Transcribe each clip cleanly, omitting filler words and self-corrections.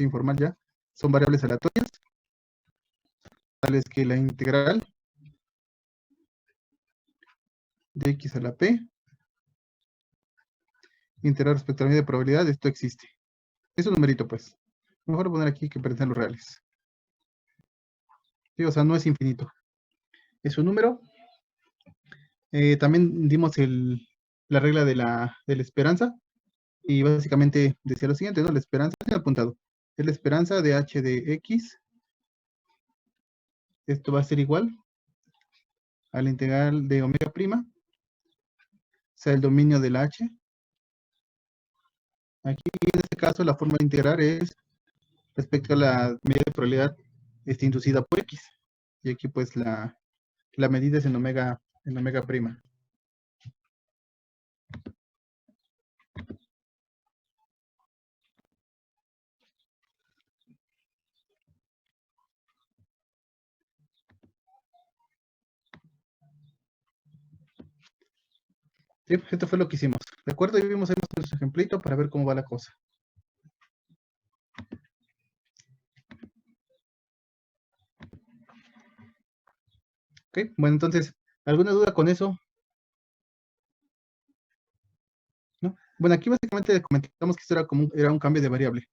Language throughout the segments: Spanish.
informal ya, son variables aleatorias, tales que la integral de x a la p, integral respecto a la medida de probabilidad, esto existe. Es un numerito, pues. Mejor poner aquí que pertenecen los reales. Sí, o sea, no es infinito. Es un número. También dimos la regla de la esperanza. Y básicamente decía lo siguiente, ¿no? La esperanza, tiene apuntado. Es la esperanza de h de x. Esto va a ser igual a la integral de omega prima. O sea, el dominio de la h. Aquí, en este caso, la forma de integrar es respecto a la medida de probabilidad inducida por x. Y aquí, pues, la medida es en omega prima. Sí, pues, esto fue lo que hicimos. ¿De acuerdo? Y vimos ahí nuestro ejemplito para ver cómo va la cosa. Ok, bueno, entonces, ¿alguna duda con eso? ¿No? Bueno, aquí básicamente comentamos que esto era un cambio de variable.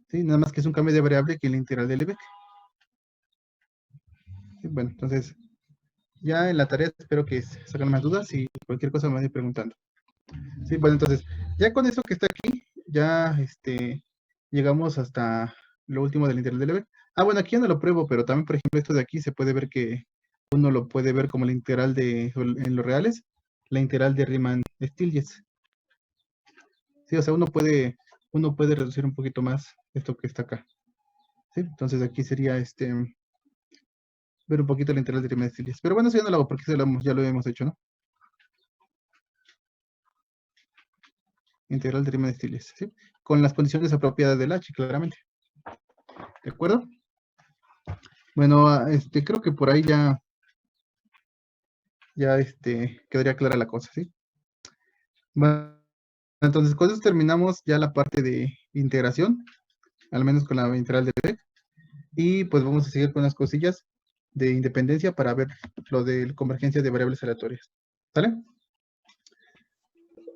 ¿Sí? Nada más que es un cambio de variable que la integral de Lebesgue. ¿Sí? Bueno, entonces, ya en la tarea espero que sacan más dudas y cualquier cosa me vayan preguntando. Sí, bueno, entonces, ya con eso que está aquí, ya llegamos hasta lo último del integral de Lebesgue. Ah, bueno, aquí ya no lo pruebo, pero también, por ejemplo, esto de aquí se puede ver que uno lo puede ver como la integral en los reales, la integral de Riemann-Stieltjes. Sí, o sea, uno puede reducir un poquito más esto que está acá. ¿Sí? Entonces aquí sería ver un poquito la integral de Riemann-Stieltjes. Pero bueno, eso ya no lo hago porque ya lo hemos hecho, ¿no? Integral de Riemann-Stieltjes, ¿sí? Con las condiciones apropiadas del H, claramente. ¿De acuerdo? Bueno, creo que por ahí ya quedaría clara la cosa, ¿sí? Bueno, entonces con eso terminamos ya la parte de integración, al menos con la integral de Lebesgue. Y pues vamos a seguir con las cosillas de independencia para ver lo de convergencia de variables aleatorias. ¿Sale?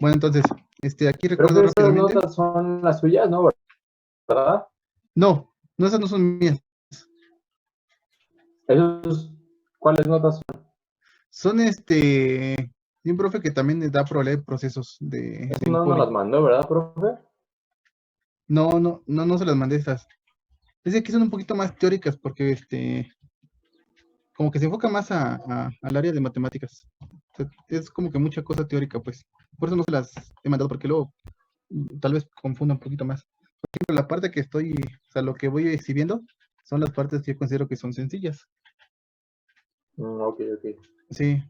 Bueno, entonces, aquí recuerdo Profe, esas rápidamente. notas son las suyas, ¿no? ¿Verdad? No, esas no son mías. ¿Cuáles notas son? Son de un profe que también da probabilidad de procesos Eso del no nos las público. mandó, ¿verdad, profe? No se las mandé estas. Es que son un poquito más teóricas porque como que se enfoca más al área de matemáticas. O sea, es como que mucha cosa teórica, pues. Por eso no se las he mandado, porque luego tal vez confunda un poquito más. Por ejemplo, la parte que o sea, lo que voy exhibiendo son las partes que yo considero que son sencillas. Ok. Sí,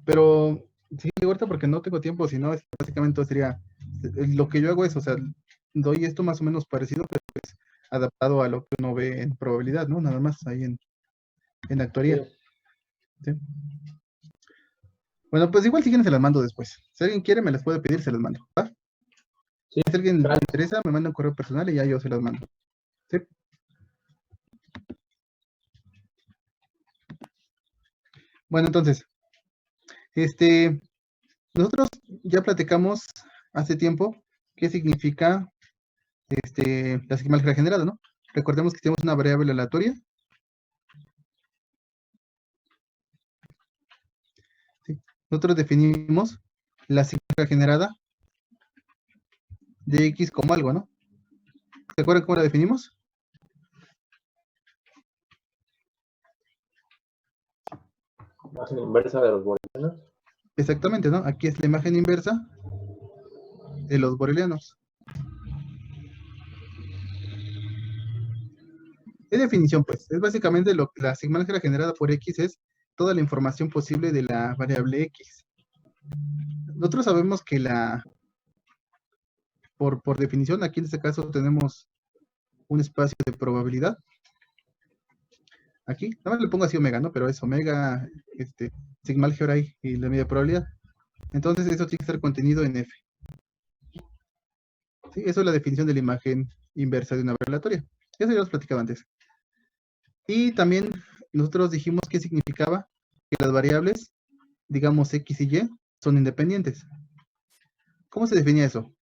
pero sí, ahorita porque no tengo tiempo, si no, básicamente sería, lo que yo hago es, o sea, doy esto más o menos parecido, pero pues adaptado a lo que uno ve en probabilidad, ¿no? Nada más ahí en actuaría. Sí. ¿Sí? Bueno, pues igual si quieren se las mando después. Si alguien quiere, me las puede pedir, se las mando. ¿Va? Sí, Si alguien le gracias. interesa, me manda un correo personal y ya yo se las mando. ¿Sí? Bueno, entonces, nosotros ya platicamos hace tiempo qué significa la sigma álgebra generada, ¿no? Recordemos que tenemos una variable aleatoria. ¿Sí? Nosotros definimos la sigma álgebra generada de x como algo, ¿no? ¿Se acuerdan cómo la definimos? Imagen inversa de los bolivianos. Exactamente, ¿no? Aquí es la imagen inversa de los borelianos. ¿Qué definición, pues? Es básicamente la sigma álgebra generada por x es toda la información posible de la variable x. Nosotros sabemos que por definición, aquí en este caso tenemos un espacio de probabilidad. Aquí, nada más le pongo así omega, ¿no? Pero es omega, sigma álgebra y la medida de probabilidad. Entonces, eso tiene que estar contenido en F. ¿Sí? Eso es la definición de la imagen inversa de una variable aleatoria. Eso ya los platicaba antes. Y también nosotros dijimos que significaba que las variables, digamos x y y, son independientes. ¿Cómo se definía eso?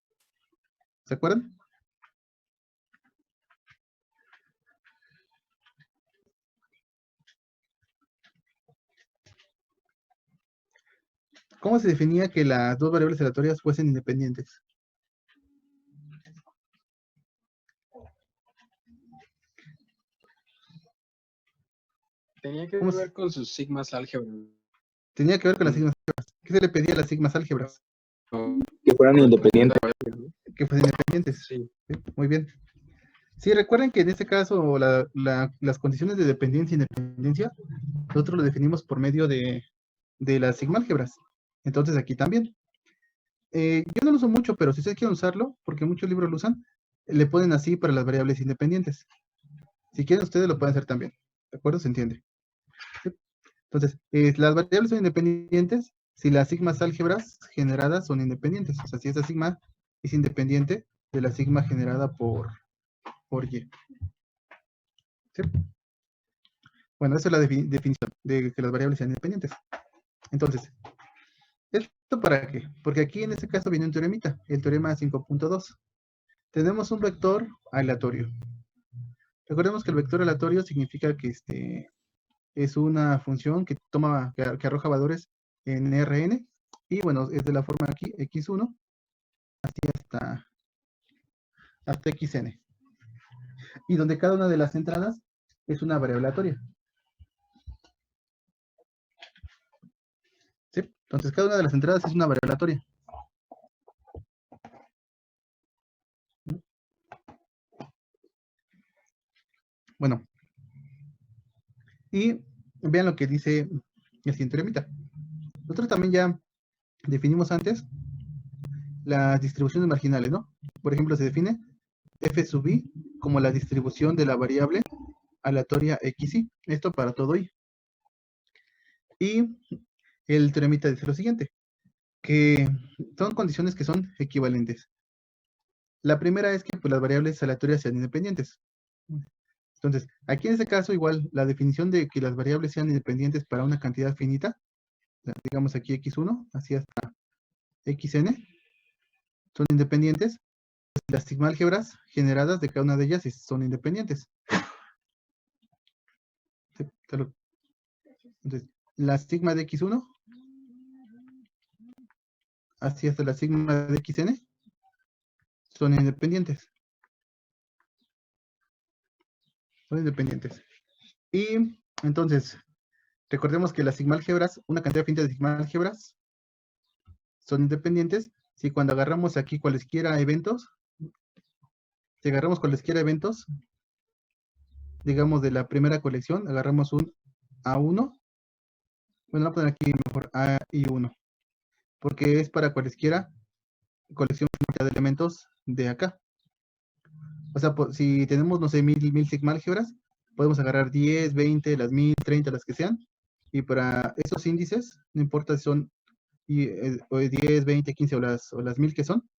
¿Se acuerdan? ¿Cómo se definía que las dos variables aleatorias fuesen independientes? Tenía que ¿Cómo se- ver con sus sigmas álgebra. Tenía que ver con las sigmas álgebras. ¿Qué se le pedía a las sigmas álgebras? Que fueran independientes. Que fuesen independientes. Sí. ¿Sí? Muy bien. Sí, recuerden que en este caso las condiciones de dependencia e independencia, nosotros lo definimos por medio de las sigma álgebras. Entonces aquí también. Yo no lo uso mucho, pero si ustedes quieren usarlo, porque muchos libros lo usan, le ponen así para las variables independientes. Si quieren, ustedes lo pueden hacer también. ¿De acuerdo? ¿Se entiende? ¿Sí? Entonces, las variables son independientes si las sigmas álgebras generadas son independientes. O sea, si esa sigma es independiente de la sigma generada por y. ¿Sí? Bueno, esa es la definición de que las variables sean independientes. Entonces, ¿esto para qué? Porque aquí en este caso viene un teoremita, el teorema 5.2. Tenemos un vector aleatorio. Recordemos que el vector aleatorio significa que es una función que que arroja valores en Rn, y bueno, es de la forma aquí, x1, así hasta xn. Y donde cada una de las entradas es una variable aleatoria. ¿Sí? Entonces cada una de las entradas es una variable aleatoria. Bueno, y vean lo que dice el siguiente teoremita. Nosotros también ya definimos antes las distribuciones marginales, ¿no? Por ejemplo, se define f sub i como la distribución de la variable aleatoria xi. Esto para todo i. Y el teoremita dice lo siguiente, que son condiciones que son equivalentes. La primera es que pues, las variables aleatorias sean independientes. Entonces, aquí en este caso, igual, la definición de que las variables sean independientes para una cantidad finita, digamos aquí x1, así hasta xn, son independientes. Las sigma álgebras generadas de cada una de ellas son independientes. ¿Sí? Entonces, la sigma de x1, así hasta la sigma de xn, son independientes. Son independientes. Y entonces, recordemos que las sigma álgebras, una cantidad finita de sigma álgebras, son independientes si cuando agarramos aquí cualesquiera eventos, si agarramos cualesquiera eventos, digamos de la primera colección, agarramos un A1, bueno, voy a poner aquí mejor A y 1, porque es para cualesquiera colección finita de elementos de acá. O sea, si tenemos, no sé, 1000 sigma álgebras, podemos agarrar 10, 20, las 1000, 30, las que sean, y para esos índices, no importa si son 10, 20, 15 o las 1000 que son,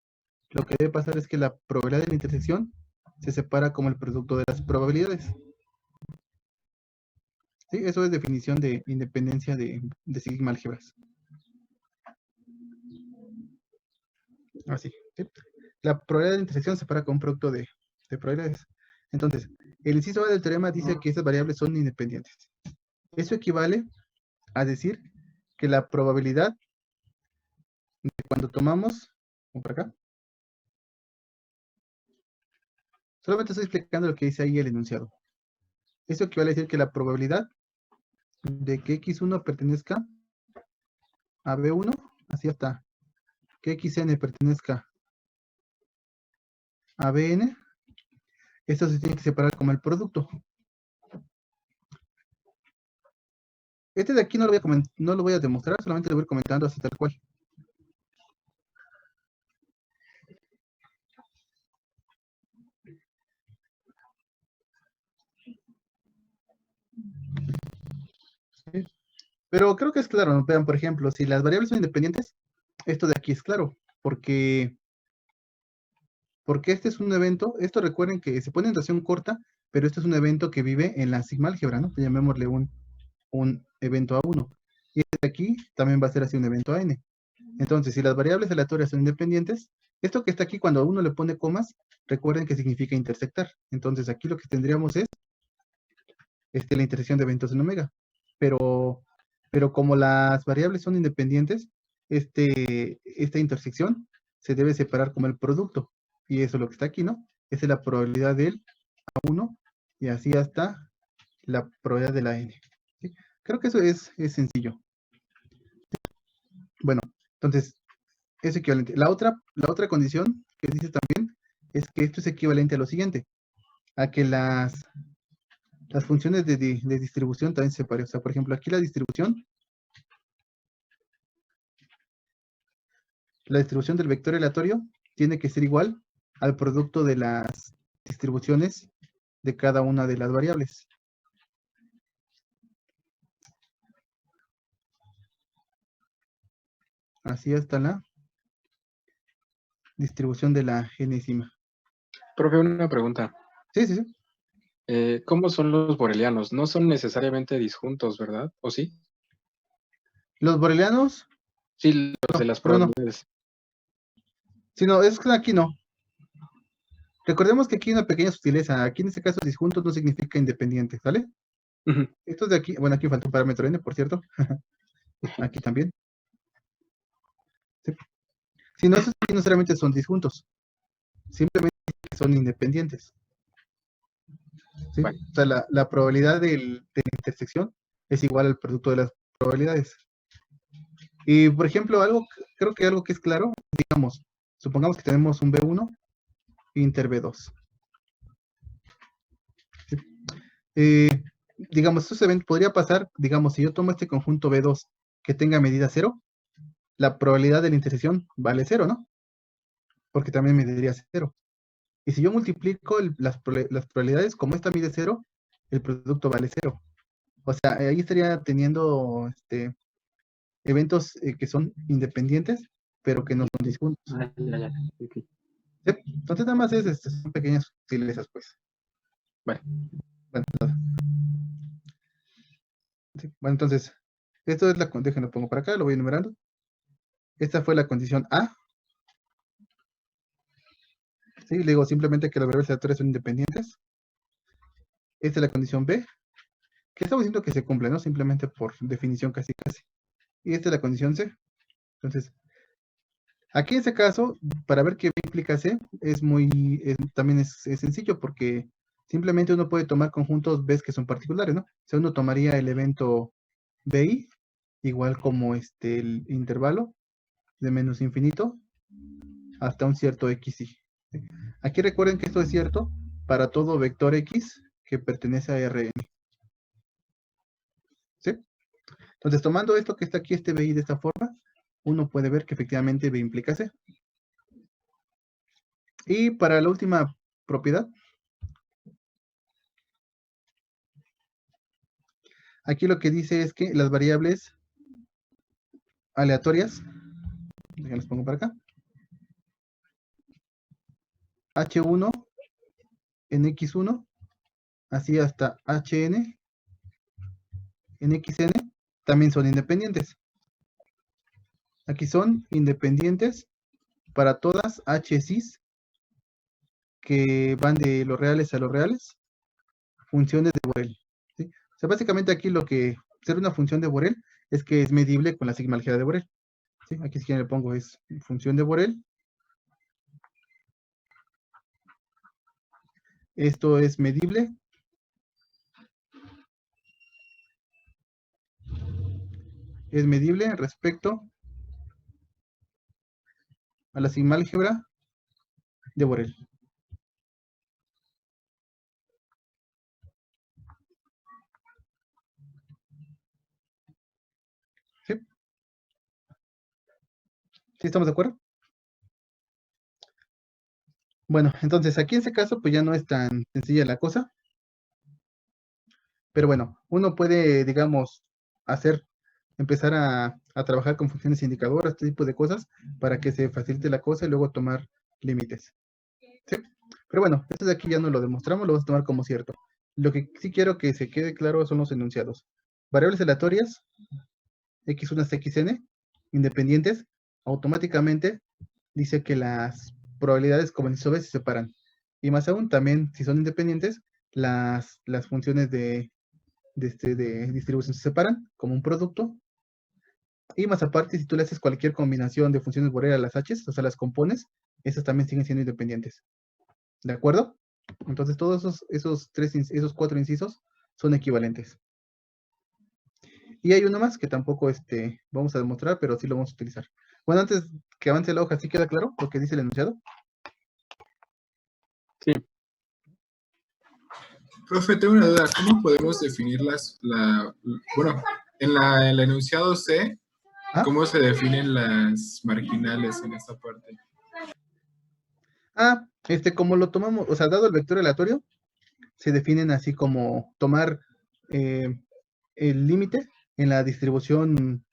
lo que debe pasar es que la probabilidad de la intersección se separa como el producto de las probabilidades. ¿Sí? Eso es definición de independencia de sigma álgebras. Así. ¿Sí? La probabilidad de intersección se separa como un producto de probabilidades. Entonces, el inciso A del teorema dice que esas variables son independientes. Eso equivale a decir que la probabilidad de cuando tomamos, por acá, solamente estoy explicando lo que dice ahí el enunciado. Eso equivale a decir que la probabilidad de que x1 pertenezca a b1, así hasta que xn pertenezca a bn, esto se tiene que separar como el producto. Este de aquí no lo voy a demostrar, solamente lo voy a ir comentando así tal cual. ¿Sí? Pero creo que es claro, ¿no? Vean, por ejemplo, si las variables son independientes, esto de aquí es claro, porque porque este es un evento, esto recuerden que se pone en notación corta, pero este es un evento que vive en la sigma álgebra, ¿no? Llamémosle un evento A1. Y este de aquí también va a ser así un evento AN. Entonces, si las variables aleatorias son independientes, esto que está aquí cuando a uno le pone comas, recuerden que significa intersectar. Entonces, aquí lo que tendríamos es la intersección de eventos en omega. Pero como las variables son independientes, esta intersección se debe separar como el producto. Y eso es lo que está aquí, ¿no? Esa es la probabilidad del A1 y así hasta la probabilidad de la N. ¿Sí? Creo que eso es sencillo. Bueno, entonces, es equivalente. La otra condición que dice también es que esto es equivalente a lo siguiente, a que las funciones de distribución también se separen. O sea, por ejemplo, aquí la distribución del vector aleatorio tiene que ser igual al producto de las distribuciones de cada una de las variables. Así hasta la distribución de la enésima. Profe, una pregunta. Sí, sí, sí. ¿Cómo son los borelianos? No son necesariamente disjuntos, ¿verdad? ¿O sí? Los borelianos, Sí, los de las no. probabilidades. Sí, no, es que aquí no. Recordemos que aquí hay una pequeña sutileza. Aquí en este caso disjuntos no significa independiente, ¿sale? Ujú. Estos de aquí, bueno, aquí falta un parámetro n, por cierto. Aquí también. Sí. Si no, estos aquí no necesariamente son disjuntos. Simplemente son independientes. ¿Sí? Bueno. O sea, la probabilidad de la intersección es igual al producto de las probabilidades. Y, por ejemplo, creo que algo que es claro, digamos, supongamos que tenemos un B1 inter B2. ¿Sí? Digamos, esto podría pasar, digamos, si yo tomo este conjunto B2 que tenga medida 0, la probabilidad de la intersección vale 0, ¿no? Porque también mediría 0. Y si yo multiplico las probabilidades, como esta mide 0, el producto vale 0. O sea, ahí estaría teniendo eventos que son independientes, pero que no son disjuntos. Ya. Okay. ¿Sí? Entonces nada más son pequeñas sutilezas, pues. Bueno. Sí, bueno, entonces, esto es déjenlo pongo para acá, lo voy enumerando. Esta fue la condición A. Sí, le digo simplemente que las variables aleatorias son independientes. Esta es la condición B, que estamos diciendo que se cumple, ¿no? Simplemente por definición casi. Y esta es la condición C. Entonces, aquí en este caso, para ver qué implica C, también es sencillo, porque simplemente uno puede tomar conjuntos B que son particulares, ¿no? O sea, uno tomaría el evento BI, igual como el intervalo de menos infinito hasta un cierto XY. Aquí recuerden que esto es cierto para todo vector X que pertenece a Rn. ¿Sí? Entonces, tomando esto que está aquí, este BI de esta forma, uno puede ver que efectivamente B implica C. Y para la última propiedad, aquí lo que dice es que las variables aleatorias, las pongo para acá, H1 en X1, así hasta Hn en Xn, también son independientes. Aquí son independientes para todas HCs que van de los reales a los reales, funciones de Borel. ¿Sí? O sea, básicamente aquí lo que ser una función de Borel es que es medible con la sigma álgebra de Borel. ¿Sí? Aquí si le pongo es función de Borel. Esto es medible. Es medible respecto a la sigma álgebra de Borel. ¿Sí? ¿Sí estamos de acuerdo? Bueno, entonces aquí en este caso pues ya no es tan sencilla la cosa. Pero bueno, uno puede, digamos, empezar a trabajar con funciones indicadoras, este tipo de cosas, para que se facilite la cosa y luego tomar límites. ¿sí? Pero bueno, esto de aquí ya no lo demostramos, lo vamos a tomar como cierto. Lo que sí quiero que se quede claro son los enunciados. Variables aleatorias, x1 hasta xn, independientes, automáticamente dice que las probabilidades como inciso B se separan. Y más aún, también, si son independientes, las funciones de distribución se separan como un producto. Y más aparte, si tú le haces cualquier combinación de funciones Borel a las H's, o sea, las compones, esas también siguen siendo independientes. ¿De acuerdo? Entonces, todos esos 4 incisos son equivalentes. Y hay uno más que tampoco vamos a demostrar, pero sí lo vamos a utilizar. Bueno, antes que avance la hoja, ¿sí queda claro lo que dice el enunciado? Sí. Profe, tengo una duda. ¿Cómo podemos definir bueno, en el enunciado C, ¿Ah? cómo se definen las marginales en esta parte? Como lo tomamos, o sea, dado el vector aleatorio, se definen así como tomar el límite en la distribución,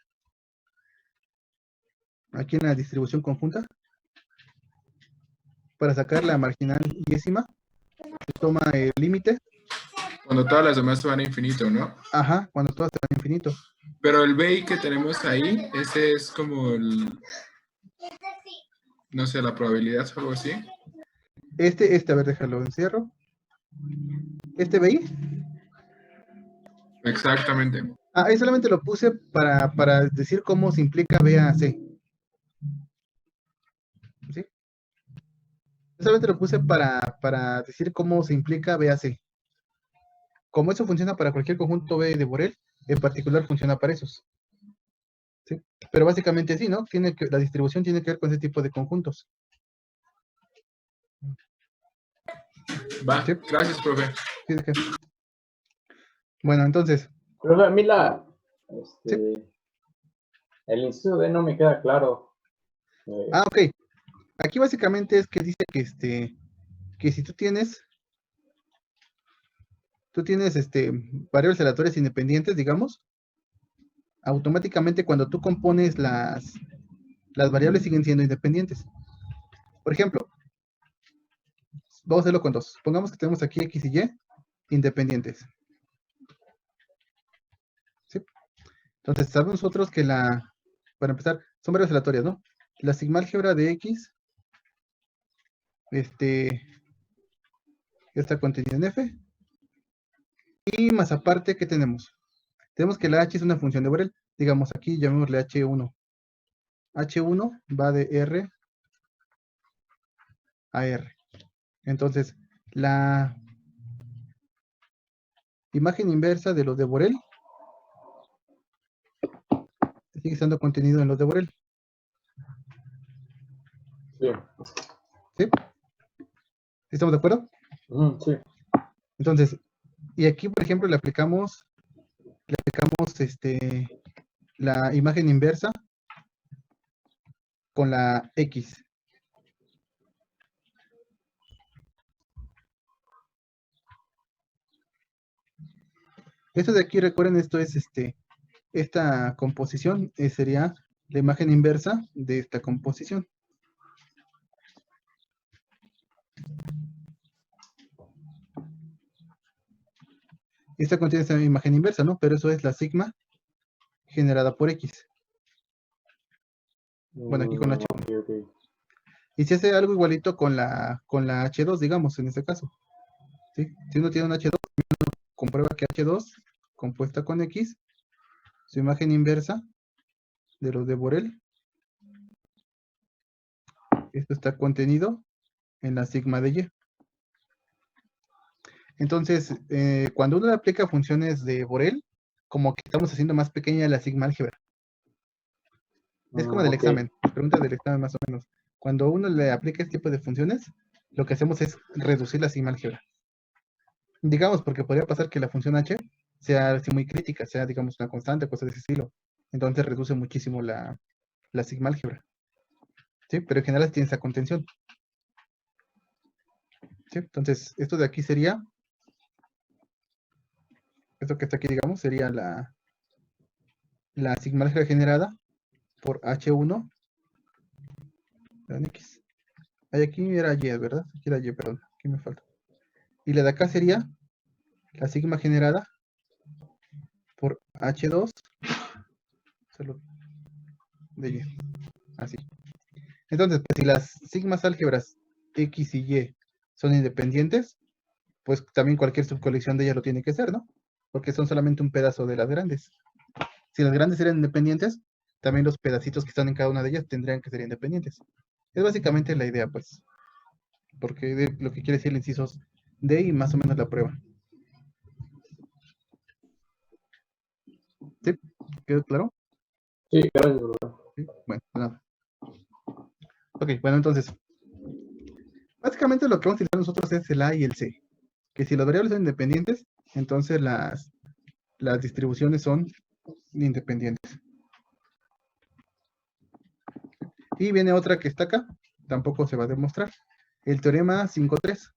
aquí en la distribución conjunta, para sacar la marginal diésima, se toma el límite, Cuando todas las demás van a infinito, ¿no? ajá, cuando todas están infinito. Pero el BI que tenemos ahí, ese es como no sé, la probabilidad o algo así. A ver, déjalo, encierro. BI, Exactamente. ahí solamente lo puse para decir cómo se implica B a C. ¿Sí? Solamente lo puse para decir cómo se implica B a C. Como eso funciona para cualquier conjunto B de Borel, en particular funciona para esos. ¿Sí? Pero básicamente sí, ¿no? La distribución tiene que ver con ese tipo de conjuntos. Va, ¿Sí? gracias, profe. Sí, bueno, entonces, Pero a mí ¿sí? el inciso D no me queda claro. Ok. Aquí básicamente es que dice que si tú tienes variables aleatorias independientes, digamos, automáticamente cuando tú compones las variables siguen siendo independientes. Por ejemplo, vamos a hacerlo con dos. Pongamos que tenemos aquí X y Y independientes. ¿Sí? Entonces, sabemos nosotros que para empezar, son variables aleatorias, ¿no? La sigma álgebra de X, está contenida en F. Y más aparte, ¿qué tenemos? Tenemos que la H es una función de Borel. Digamos aquí, llamémosle H1. H1 va de R a R. Entonces, la imagen inversa de los de Borel sigue estando contenido en los de Borel. Sí. ¿Sí? ¿Estamos de acuerdo? Sí. Entonces, y aquí, por ejemplo, le aplicamos la imagen inversa con la X. Esto de aquí, recuerden, esto es esta composición sería la imagen inversa de esta composición. Esta contiene esta imagen inversa, ¿no? Pero eso es la sigma generada por X. Bueno, aquí con la H1. Okay. Y se hace algo igualito con la H2, digamos, en este caso. ¿Sí? Si uno tiene una H2, comprueba que H2 compuesta con X, su imagen inversa de los de Borel, esto está contenido en la sigma de Y. Entonces, cuando uno le aplica funciones de Borel, como que estamos haciendo más pequeña la sigma álgebra. Es como del examen, pregunta del examen más o menos. Cuando uno le aplica este tipo de funciones, lo que hacemos es reducir la sigma álgebra. Digamos, porque podría pasar que la función h sea así muy crítica, sea, digamos, una constante, cosas de ese estilo. Entonces reduce muchísimo la sigma álgebra. ¿Sí? Pero en general tiene esa contención. ¿Sí? Entonces, esto de aquí sería, esto que está aquí, digamos, sería la sigma álgebra generada por H1 en X. Ay, aquí era Y, ¿verdad? Aquí era Y, perdón. Aquí me falta. Y la de acá sería la sigma generada por H2 solo de Y. Así. Entonces, pues, si las sigmas álgebras X y Y son independientes, pues también cualquier subcolección de ellas lo tiene que ser, ¿no? Porque son solamente un pedazo de las grandes. Si las grandes eran independientes, también los pedacitos que están en cada una de ellas tendrían que ser independientes. Es básicamente la idea, pues. Porque de lo que quiere decir el inciso D y más o menos la prueba. ¿Sí? ¿Quedó claro? Sí, gracias, profesor. Sí. Bueno, nada. Ok, bueno, entonces, básicamente lo que vamos a utilizar nosotros es el A y el C. Que si las variables son independientes, entonces las distribuciones son independientes. Y viene otra que está acá, tampoco se va a demostrar. El teorema 5.3.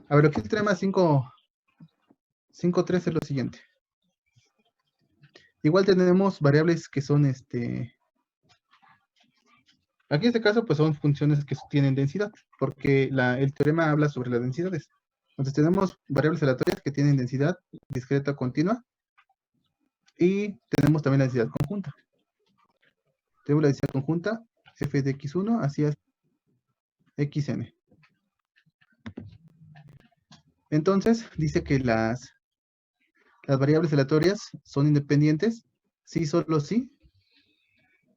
A ver, lo que es el teorema 5.3 es lo siguiente. Igual tenemos variables que son aquí en este caso pues son funciones que tienen densidad, porque el teorema habla sobre las densidades. Entonces tenemos variables aleatorias que tienen densidad discreta continua y tenemos también la densidad conjunta. Tenemos la densidad conjunta f de x1 hacia xn. Entonces dice que las variables aleatorias son independientes si solo si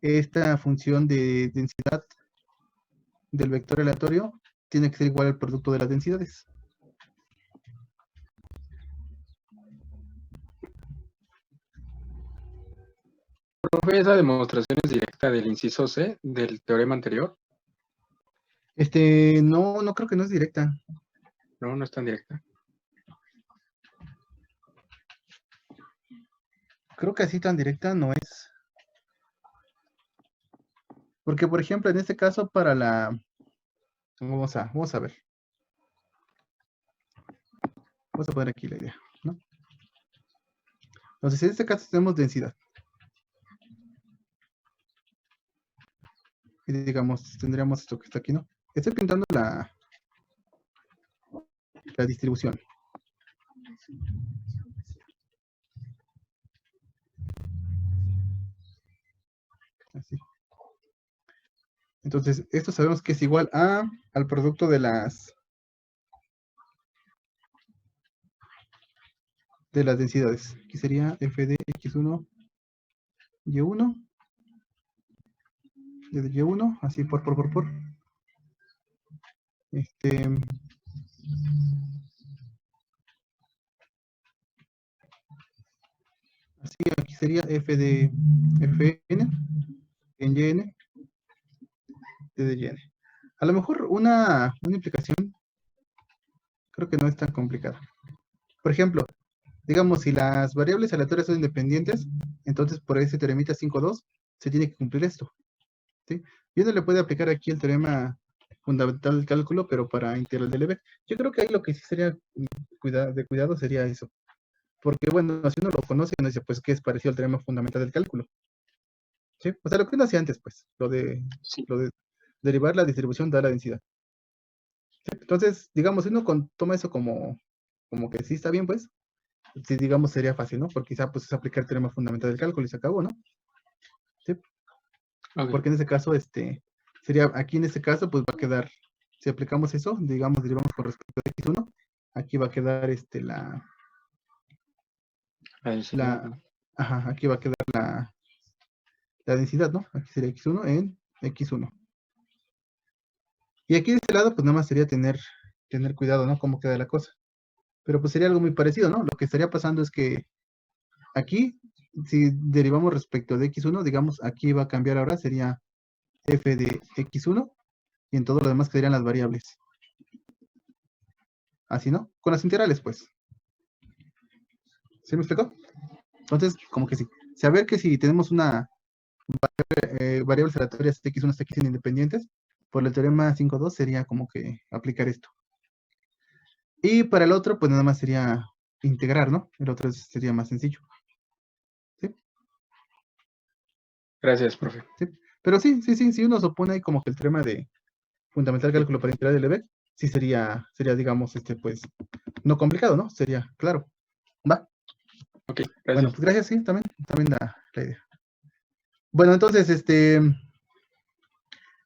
esta función de densidad del vector aleatorio tiene que ser igual al producto de las densidades. Profe, esa demostración es directa del inciso C del teorema anterior. No creo que no es directa. No, no es tan directa. Creo que así tan directa no es. Porque, por ejemplo, en este caso, para la... Vamos a ver. Vamos a poner aquí la idea, ¿no? Entonces, en este caso tenemos densidad. Y digamos, tendríamos esto que está aquí, ¿no? Estoy pintando la distribución. Así. Entonces, esto sabemos que es igual al producto de las densidades. Aquí sería f de x1, y1, de y1, así por. Así, aquí sería f de fn en yn de yn. A lo mejor una implicación creo que no es tan complicada. Por ejemplo, digamos, si las variables aleatorias son independientes, entonces por ese teoremita 5.2 se tiene que cumplir esto. ¿Sí? Y uno le puede aplicar aquí el teorema fundamental del cálculo, pero para integral de Lebesgue. Yo creo que ahí lo que sí sería de cuidado sería eso. Porque, bueno, si uno lo conoce, uno dice, pues, que es parecido al teorema fundamental del cálculo. ¿Sí? O sea, lo que uno hacía antes, pues, Sí. lo de derivar la distribución da la densidad. ¿Sí? Entonces, digamos, si uno toma eso como que sí está bien, pues, sí, digamos, sería fácil, ¿no? Porque quizá, pues, es aplicar el teorema fundamental del cálculo y se acabó, ¿no? ¿Sí? Ok. Porque en ese caso, sería, aquí en este caso, pues va a quedar, si aplicamos eso, digamos, derivamos con respecto a x1, aquí va a quedar Ahí sí, ¿no? ajá, aquí va a quedar la densidad, ¿no? Aquí sería x1 en x1. Y aquí de este lado, pues nada más sería tener cuidado, ¿no? Cómo queda la cosa. Pero pues sería algo muy parecido, ¿no? Lo que estaría pasando es que aquí, si derivamos respecto de x1, digamos, aquí va a cambiar ahora, sería f de x1, y en todo lo demás quedarían las variables. Así, ¿no? Con las integrales, pues. ¿Sí me explicó? Entonces, como que sí. Saber que si tenemos una variables aleatorias x1 hasta x independientes, por el teorema 5.2 sería como que aplicar esto. Y para el otro, pues nada más sería integrar, ¿no? El otro sería más sencillo. ¿Sí? Gracias, profe. ¿Sí? Pero sí, si uno se opone ahí como que el teorema de fundamental cálculo para integrar de Lebesgue, sí sería, digamos, pues, no complicado, ¿no? Sería, claro. ¿Va? Ok, Bueno, gracias. pues gracias, sí, también la idea. Bueno, entonces,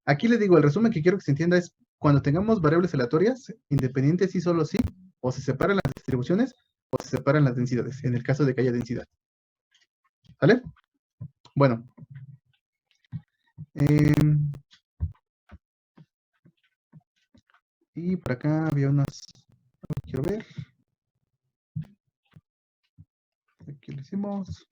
aquí les digo, el resumen que quiero que se entienda es cuando tengamos variables aleatorias, independientes y solo sí, o se separan las distribuciones o se separan las densidades, en el caso de que haya densidad. ¿Vale? Bueno. Y por acá había unas, quiero ver. Aquí lo hicimos.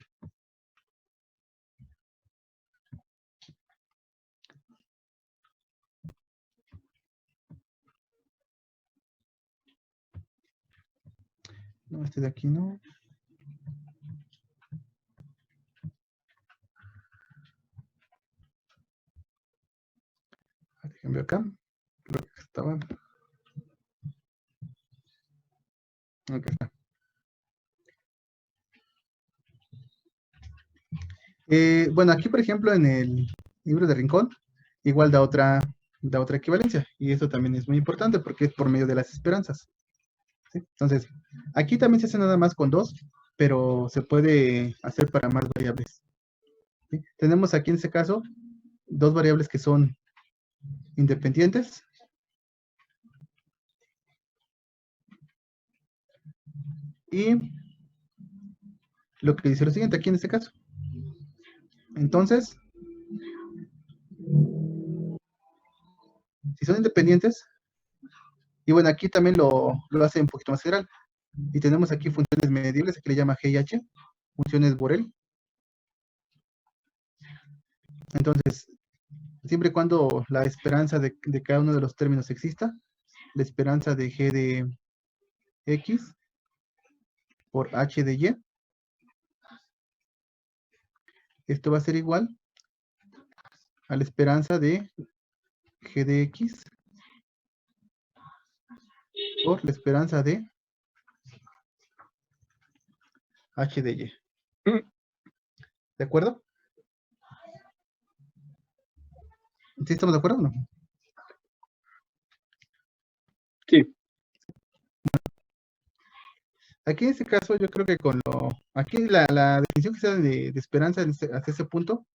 No, este de aquí no. Déjenme ver acá. Creo que estaban. Acá está. Bueno, aquí por ejemplo en el libro de Rincón, igual da otra equivalencia. Y esto también es muy importante porque es por medio de las esperanzas. ¿Sí? Entonces, aquí también se hace nada más con 2, pero se puede hacer para más variables. ¿Sí? Tenemos aquí en este caso 2 variables que son independientes. Y lo que dice lo siguiente aquí en este caso. Entonces, si son independientes, y bueno, aquí también lo hace un poquito más general. Y tenemos aquí funciones medibles, que le llama G y H, funciones Borel. Entonces, siempre y cuando la esperanza de cada uno de los términos exista, la esperanza de G de X por H de Y, esto va a ser igual a la esperanza de G de X por la esperanza de H de Y. ¿De acuerdo? ¿Sí estamos de acuerdo o no? Sí. Aquí en este caso yo creo que aquí la definición que se da de esperanza hasta ese punto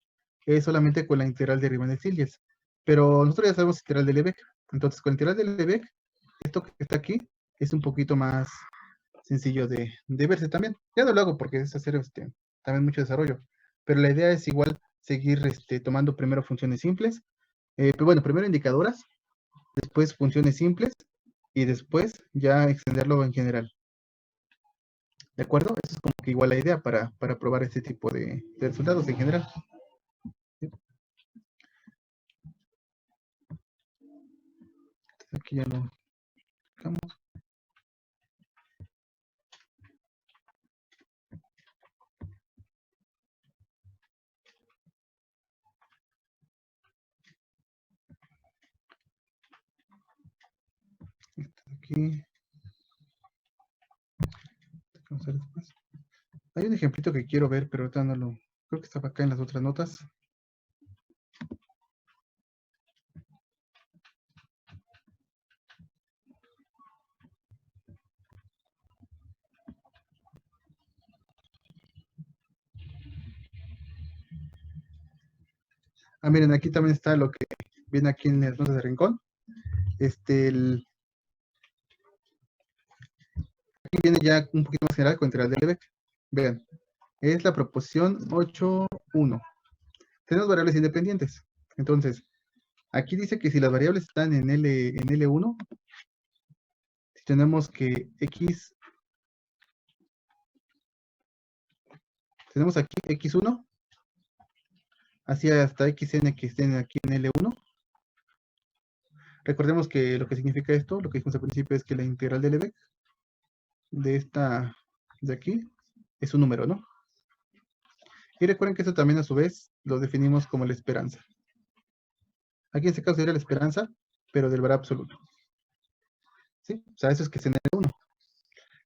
es solamente con la integral de Riemann-Stieltjes. Pero nosotros ya sabemos integral de Lebesgue. Entonces con la integral de Lebesgue, esto que está aquí es un poquito más sencillo de verse también. Ya no lo hago porque es hacer también mucho desarrollo. Pero la idea es igual seguir tomando primero funciones simples. Pero bueno, primero indicadoras, después funciones simples y después ya extenderlo en general. ¿De acuerdo? Eso es como que igual la idea para probar este tipo de resultados en general. ¿Sí? Aquí ya lo dejamos. Aquí. Vamos a ver después. Hay un ejemplito que quiero ver, pero ahorita no lo... Creo que estaba acá en las otras notas. Ah, miren, aquí también está lo que viene aquí en las notas de Rincón. Aquí viene ya un poquito más general con integral de Lebesgue. Vean, es la proposición 8.1. Tenemos variables independientes. Entonces, aquí dice que si las variables están en L1, si tenemos que X, tenemos aquí X1, así hasta XN que estén aquí en L1. Recordemos que lo que significa esto, lo que dijimos al principio, es que la integral de Lebesgue de esta de aquí es un número, ¿no? Y recuerden que esto también a su vez lo definimos como la esperanza. Aquí en este caso sería la esperanza, pero del valor absoluto. ¿Sí? O sea, eso es que es en L1.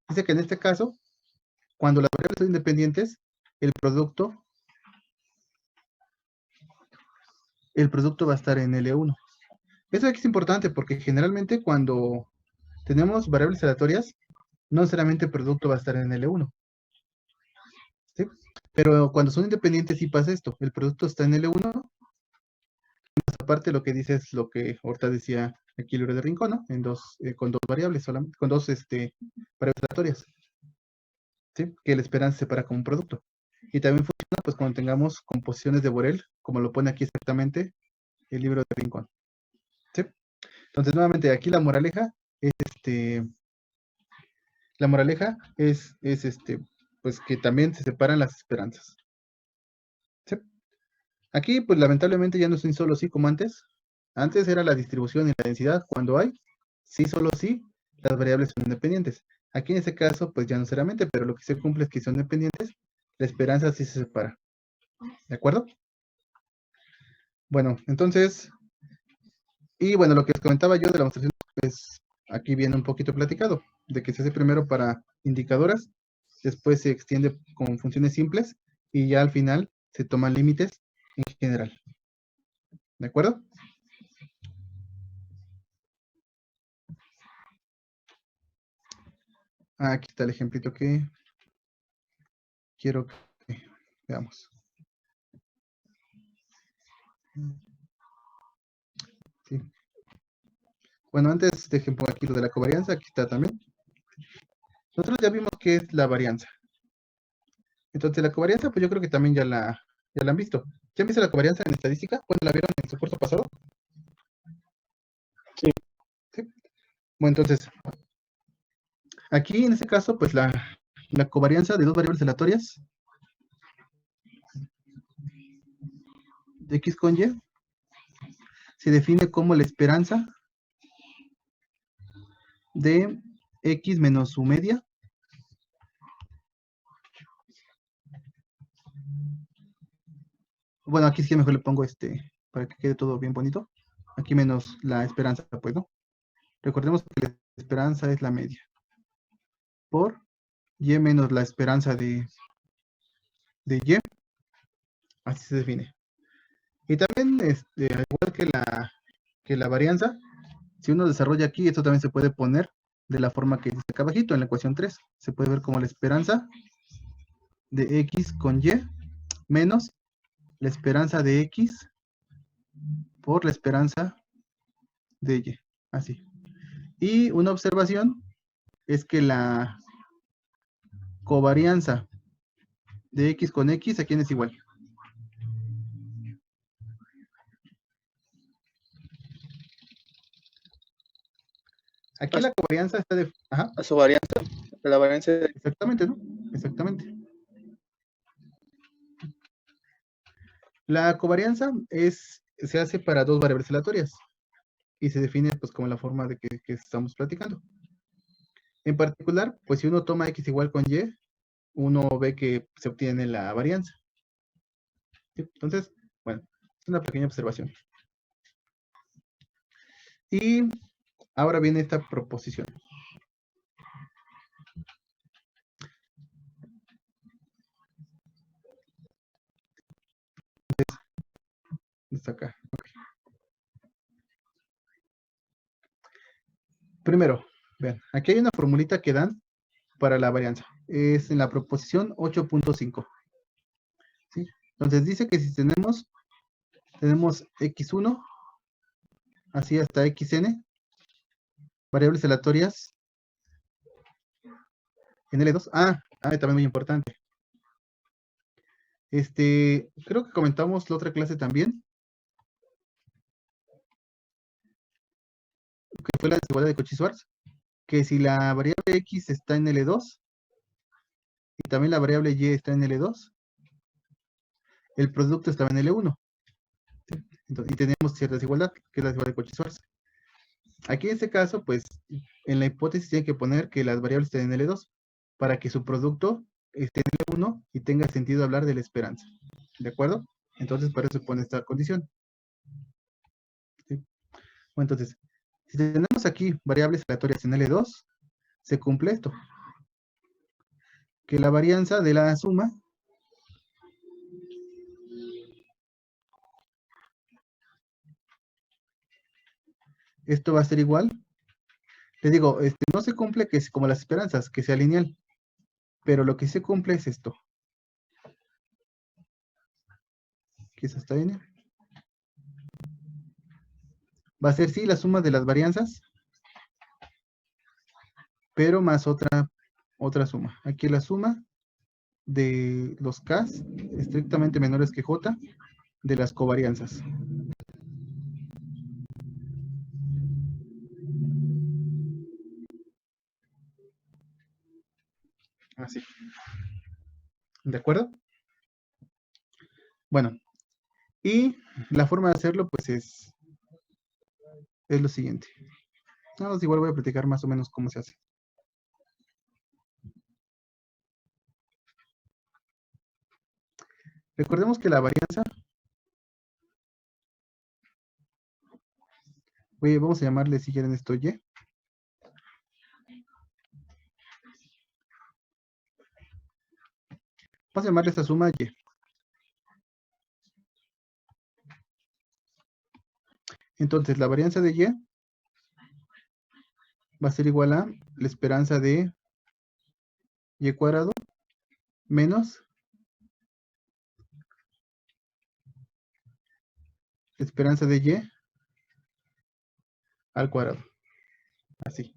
Dice que en este caso, cuando las variables son independientes, el producto va a estar en L1. Eso aquí es importante porque generalmente cuando tenemos variables aleatorias, no necesariamente el producto va a estar en L1. ¿Sí? Pero cuando son independientes sí pasa esto. El producto está en L1. Aparte lo que dice es lo que ahorita decía aquí Lore de Rincón, ¿no? Con dos variables solamente, con dos variables aleatorias. ¿Sí? Que la esperanza se separa como un producto. Y también funciona pues cuando tengamos composiciones de Borel, como lo pone aquí exactamente el libro de Rincón. ¿Sí? Entonces, nuevamente, aquí la moraleja es pues que también se separan las esperanzas. ¿Sí? Aquí, pues lamentablemente ya no es un solo sí como antes. Antes era la distribución y la densidad. Cuando hay sí, solo sí, las variables son independientes. Aquí en este caso, pues ya no necesariamente, pero lo que se cumple es que son dependientes. La esperanza sí se separa. ¿De acuerdo? Bueno, entonces, y bueno, lo que les comentaba yo de la demostración, pues aquí viene un poquito platicado, de que se hace primero para indicadoras, después se extiende con funciones simples y ya al final se toman límites en general. ¿De acuerdo? Aquí está el ejemplito que quiero que veamos. Sí. Bueno, antes dejen por aquí lo de la covarianza, aquí está también. Nosotros ya vimos qué es la varianza. Entonces la covarianza, pues yo creo que también ya la han visto. ¿Ya han visto la covarianza en estadística? ¿Cuándo la vieron en su curso pasado? Sí. ¿Sí? Bueno, entonces, aquí en este caso, pues la covarianza de dos variables aleatorias de X con Y se define como la esperanza de X menos su media bueno, aquí sí mejor le pongo para que quede todo bien bonito. Aquí menos la esperanza, pues, ¿no? Recordemos que la esperanza es la media. Por Y menos la esperanza de Y. Así se define. Y también, al igual que la varianza, si uno desarrolla aquí, esto también se puede poner de la forma que dice acá abajito, en la ecuación 3. Se puede ver como la esperanza de X con Y menos la esperanza de X por la esperanza de Y. Así. Y una observación es que la covarianza de X con X, ¿a quién es igual? Aquí la covarianza está de... Ajá. A su varianza, la varianza de... Exactamente, ¿no? Exactamente. La covarianza se hace para dos variables aleatorias y se define pues como la forma de que estamos platicando. En particular, pues si uno toma X igual con Y, uno ve que se obtiene la varianza. ¿Sí? Entonces, bueno, es una pequeña observación. Y ahora viene esta proposición. Está acá. Okay. Primero, vean, aquí hay una formulita que dan para la varianza. Es en la proposición 8.5. ¿Sí? Entonces dice que si tenemos x1, así hasta xn, variables aleatorias en L2. También muy importante. Creo que comentamos la otra clase también, que fue la desigualdad de Cauchy-Schwarz, que si la variable x está en L2 y también la variable y está en L2, el producto estaba en L1. ¿Sí? Entonces, y tenemos cierta desigualdad, que es la desigualdad de Cauchy-Schwarz. Aquí en este caso, pues, en la hipótesis tiene que poner que las variables estén en L2 para que su producto esté en L1 y tenga sentido hablar de la esperanza. ¿De acuerdo? Entonces, para eso se pone esta condición. Bueno, entonces, si tenemos aquí variables aleatorias en L2, se cumple esto. Que la varianza de la suma esto va a ser igual. Les digo, no se cumple que es como las esperanzas, que sea lineal. Pero lo que se cumple es esto. Que eso está bien. Va a ser sí la suma de las varianzas, pero más otra suma. Aquí la suma de los K estrictamente menores que J de las covarianzas. Así. ¿De acuerdo? Bueno, y la forma de hacerlo pues es lo siguiente. Nada más igual voy a platicar más o menos cómo se hace. Recordemos que la varianza, vamos a llamarle si quieren esto Y. Vamos a llamarle esta suma Y. Entonces la varianza de Y va a ser igual a la esperanza de Y cuadrado menos la esperanza de Y al cuadrado. Así.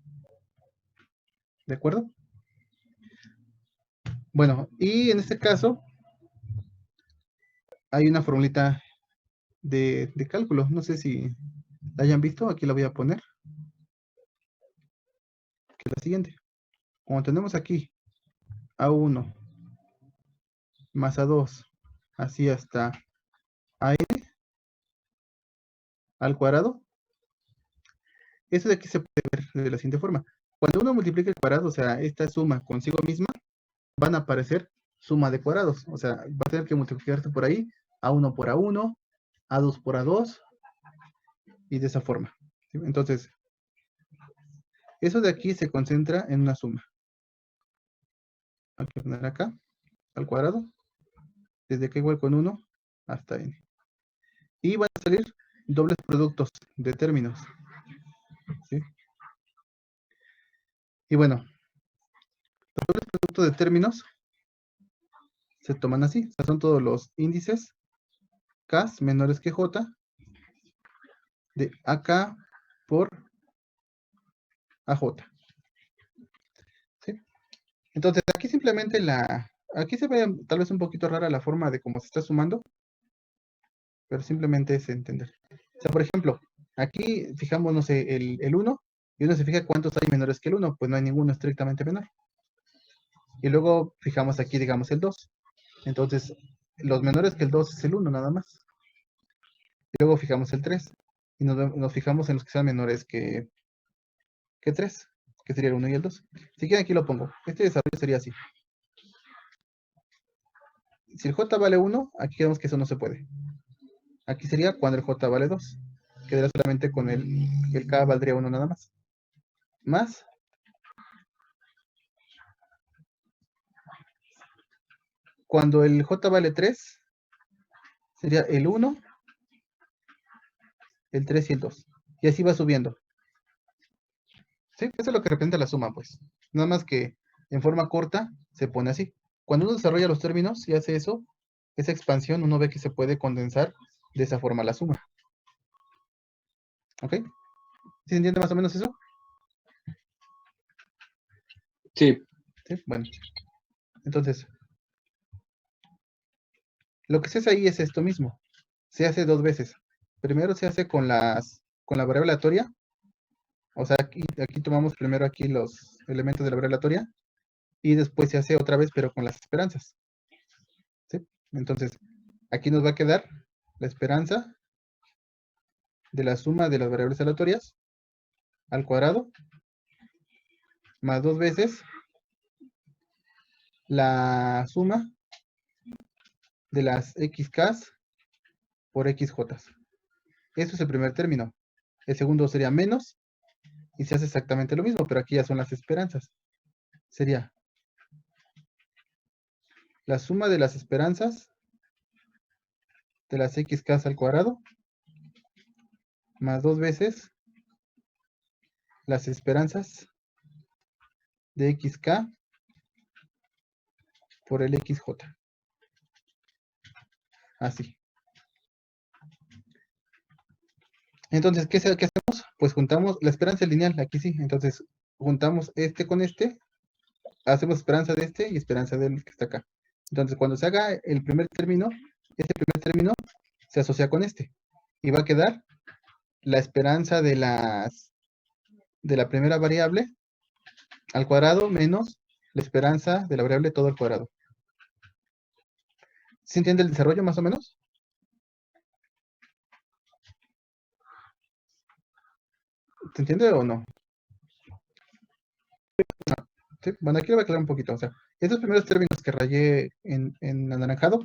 ¿De acuerdo? Bueno, y en este caso hay una formulita de cálculo. No sé si la hayan visto. Aquí la voy a poner. Que es la siguiente. Como tenemos aquí A1 más A2 así hasta AN al cuadrado. Eso de aquí se puede ver de la siguiente forma. Cuando uno multiplica el cuadrado, o sea, esta suma consigo misma, van a aparecer suma de cuadrados. O sea, va a tener que multiplicarse por ahí, A1 por A1, A2 por A2, y de esa forma. ¿Sí? Entonces, eso de aquí se concentra en una suma. Hay que poner acá, al cuadrado, desde k igual con 1 hasta n. Y van a salir dobles productos de términos. ¿Sí? Y bueno, los dobles productos de términos se toman así. O sea, son todos los índices k menores que j de AK por AJ. ¿Sí? Entonces, aquí simplemente aquí se ve tal vez un poquito rara la forma de cómo se está sumando, pero simplemente es entender. O sea, por ejemplo, aquí fijamos, no sé, el 1, y uno se fija cuántos hay menores que el 1, pues no hay ninguno estrictamente menor. Y luego fijamos aquí, digamos, el 2. Entonces, los menores que el 2 es el 1 nada más. Y luego fijamos el 3. Y nos fijamos en los que sean menores que 3, que sería el 1 y el 2. Si quieren, aquí lo pongo. Este desarrollo sería así. Si el j vale 1, aquí queremos que eso no se puede. Aquí sería cuando el j vale 2. Quedaría solamente con el k valdría 1 nada más. Más. Cuando el j vale 3, sería el 1, el 3 y el 2. Y así va subiendo. ¿Sí? Eso es lo que representa la suma, pues. Nada más que en forma corta se pone así. Cuando uno desarrolla los términos y hace eso, esa expansión, uno ve que se puede condensar de esa forma la suma. ¿Ok? ¿Sí se entiende más o menos eso? Sí. ¿Sí? Bueno. Entonces, lo que se hace ahí es esto mismo. Se hace dos veces. Primero se hace con la variable aleatoria. O sea, aquí tomamos primero aquí los elementos de la variable aleatoria. Y después se hace otra vez, pero con las esperanzas. ¿Sí? Entonces, aquí nos va a quedar la esperanza de la suma de las variables aleatorias al cuadrado más dos veces la suma de las xk por xj. Eso es el primer término. el segundo sería menos, y se hace exactamente lo mismo, pero aquí ya son las esperanzas. Sería la suma de las esperanzas de las xk al cuadrado más 2 veces las esperanzas de xk por el xj. Así. Entonces, ¿qué hacemos? Pues juntamos la esperanza lineal, aquí sí. Entonces, juntamos este con este, hacemos esperanza de este y esperanza del que está acá. Entonces, cuando se haga el primer término, este primer término se asocia con este. Y va a quedar la esperanza de la primera variable al cuadrado menos la esperanza de la variable todo al cuadrado. ¿Se entiende el desarrollo más o menos? ¿Se entiende o no? ¿Sí? Bueno, aquí lo voy a aclarar un poquito. O sea, estos primeros términos que rayé en anaranjado,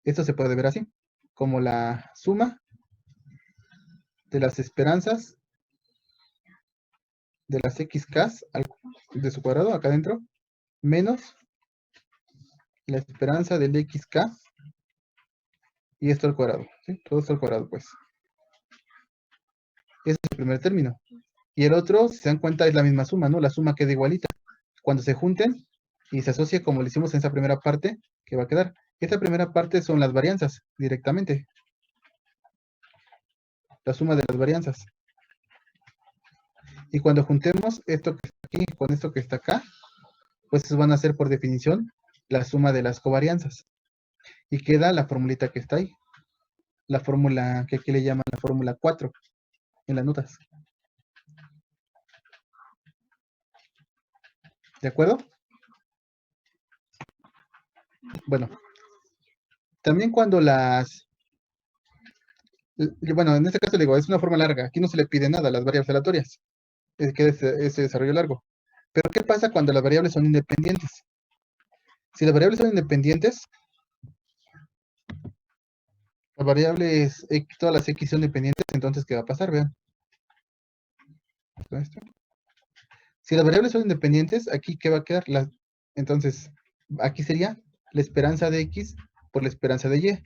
esto se puede ver así, como la suma de las esperanzas de las xk de su cuadrado acá adentro, menos la esperanza del xk y esto al cuadrado. ¿Sí? Todo esto al cuadrado, pues. Ese es el primer término. Y el otro, si se dan cuenta, es la misma suma, ¿no? La suma queda igualita. Cuando se junten y se asocie como lo hicimos en esa primera parte, ¿qué va a quedar? Esta primera parte son las varianzas, directamente. La suma de las varianzas. Y cuando juntemos esto que está aquí con esto que está acá, pues esos van a ser por definición la suma de las covarianzas. Y queda la formulita que está ahí. La fórmula que aquí le llaman la fórmula 4 en las notas. ¿De acuerdo? Bueno, también cuando bueno, en este caso le digo, es una forma larga. Aquí no se le pide nada a las variables aleatorias. Queda ese desarrollo largo. Pero ¿qué pasa cuando las variables son independientes? Si las variables son independientes, las variables X, todas las X son dependientes, entonces ¿qué va a pasar? Vean. Si las variables son independientes, aquí ¿qué va a quedar? Entonces, aquí sería la esperanza de X por la esperanza de Y.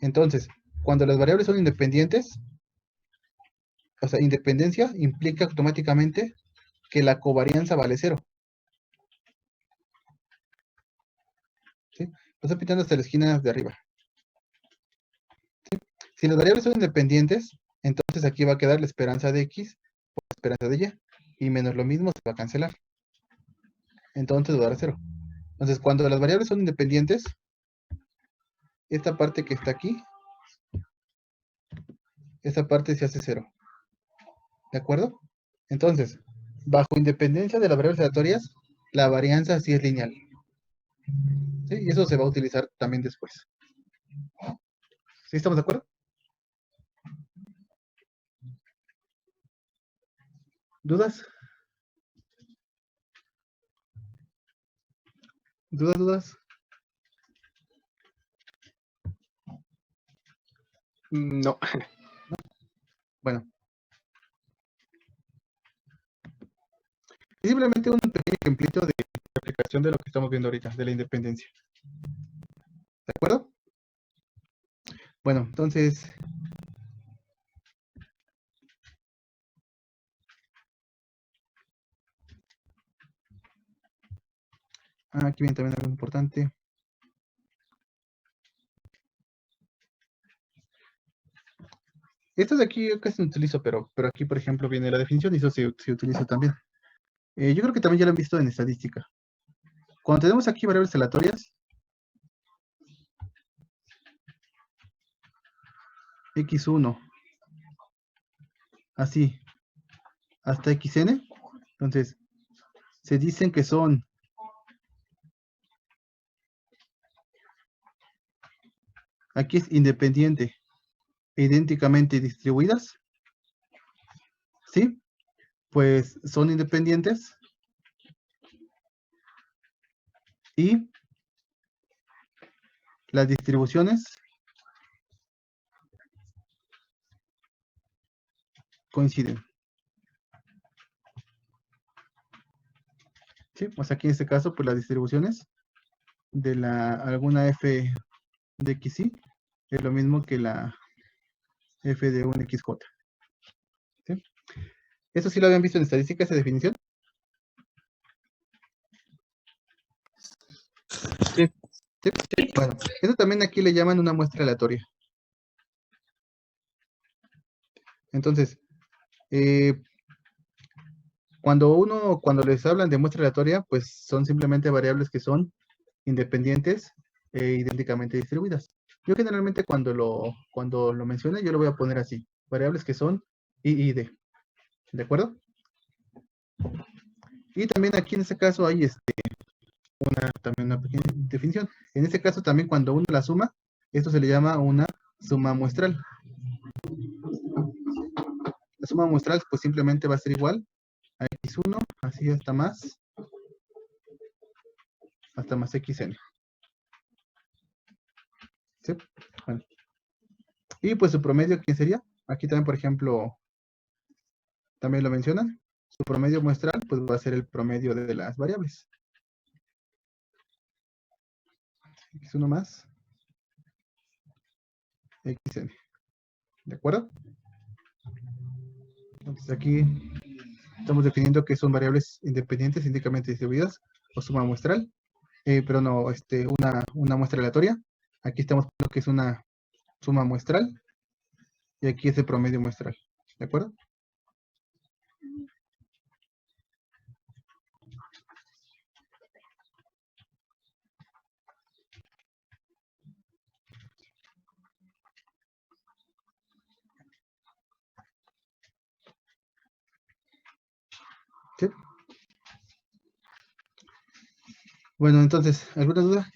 Entonces, cuando las variables son independientes, o sea, independencia implica automáticamente que la covarianza vale 0. ¿Sí? Lo estoy pintando hasta la esquina de arriba. ¿Sí? Si las variables son independientes, entonces aquí va a quedar la esperanza de X por la esperanza de Y. Y menos lo mismo se va a cancelar. Entonces va a dar 0. Entonces, cuando las variables son independientes, esta parte que está aquí, esta parte se hace 0. ¿De acuerdo? Entonces, bajo independencia de las variables aleatorias, la varianza sí es lineal. ¿Sí? Y eso se va a utilizar también después. ¿Sí estamos de acuerdo? ¿Dudas? ¿Dudas? No. Bueno. Es simplemente un pequeño ejemplito de aplicación de lo que estamos viendo ahorita, de la independencia. ¿De acuerdo? Bueno, entonces... aquí viene también algo importante. Esto de aquí yo casi no utilizo, pero aquí, por ejemplo, viene la definición y eso se utiliza también. Yo creo que también ya lo han visto en estadística. Cuando tenemos aquí variables aleatorias, x1, así, hasta xn, entonces, se dicen que son aquí es independiente e idénticamente distribuidas, ¿sí? Pues son independientes y las distribuciones coinciden. ¿Sí? O sea, aquí en este caso, pues las distribuciones de alguna f de xy es lo mismo que la f de un xj. ¿Sí? ¿Eso sí lo habían visto en estadística, esa definición? Sí. ¿Sí? Bueno, eso también aquí le llaman una muestra aleatoria. Entonces, cuando les hablan de muestra aleatoria, pues son simplemente variables que son independientes e idénticamente distribuidas. Yo generalmente cuando lo mencione, yo lo voy a poner así, variables que son I y D. ¿De acuerdo? Y también aquí en este caso hay también una pequeña definición. En este caso también cuando uno la suma, esto se le llama una suma muestral. La suma muestral pues simplemente va a ser igual a x1, así hasta más xn. ¿Sí? Bueno. Y pues su promedio, ¿quién sería? Aquí también, por ejemplo, también lo mencionan. Su promedio muestral pues va a ser el promedio de las variables. x1 más xn. ¿De acuerdo? Entonces aquí estamos definiendo que son variables independientes, íntegramente distribuidas, o suma muestral, pero no, una muestra aleatoria. Aquí estamos viendo que es una suma muestral, y aquí es el promedio muestral. ¿De acuerdo? ¿Sí? Bueno, entonces, ¿alguna duda?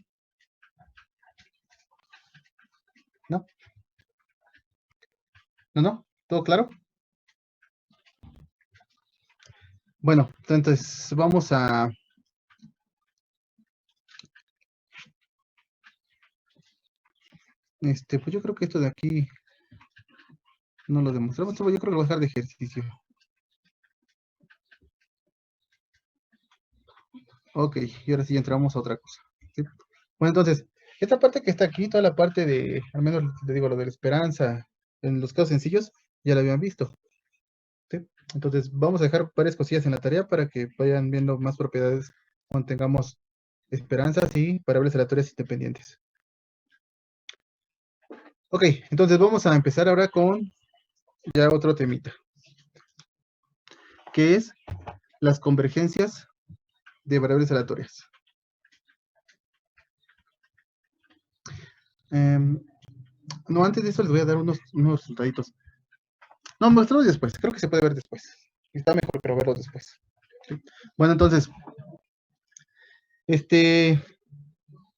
¿No? ¿No? ¿Todo claro? Bueno, entonces vamos a... pues yo creo que esto de aquí no lo demostramos. Yo creo que lo voy a dejar de ejercicio. Ok, y ahora sí entramos a otra cosa. ¿Sí? Bueno, entonces, esta parte que está aquí, toda la parte de, al menos le digo, lo de la esperanza, en los casos sencillos, ya la habían visto. ¿Sí? Entonces, vamos a dejar varias cosillas en la tarea para que vayan viendo más propiedades cuando tengamos esperanzas y variables aleatorias independientes. Ok, entonces vamos a empezar ahora con ya otro temita, que es las convergencias de variables aleatorias. No, antes de eso les voy a dar unos resultaditos. No, mostrarlos después, creo que se puede ver después. Está mejor, pero verlos después. ¿Sí? Bueno, entonces, hasta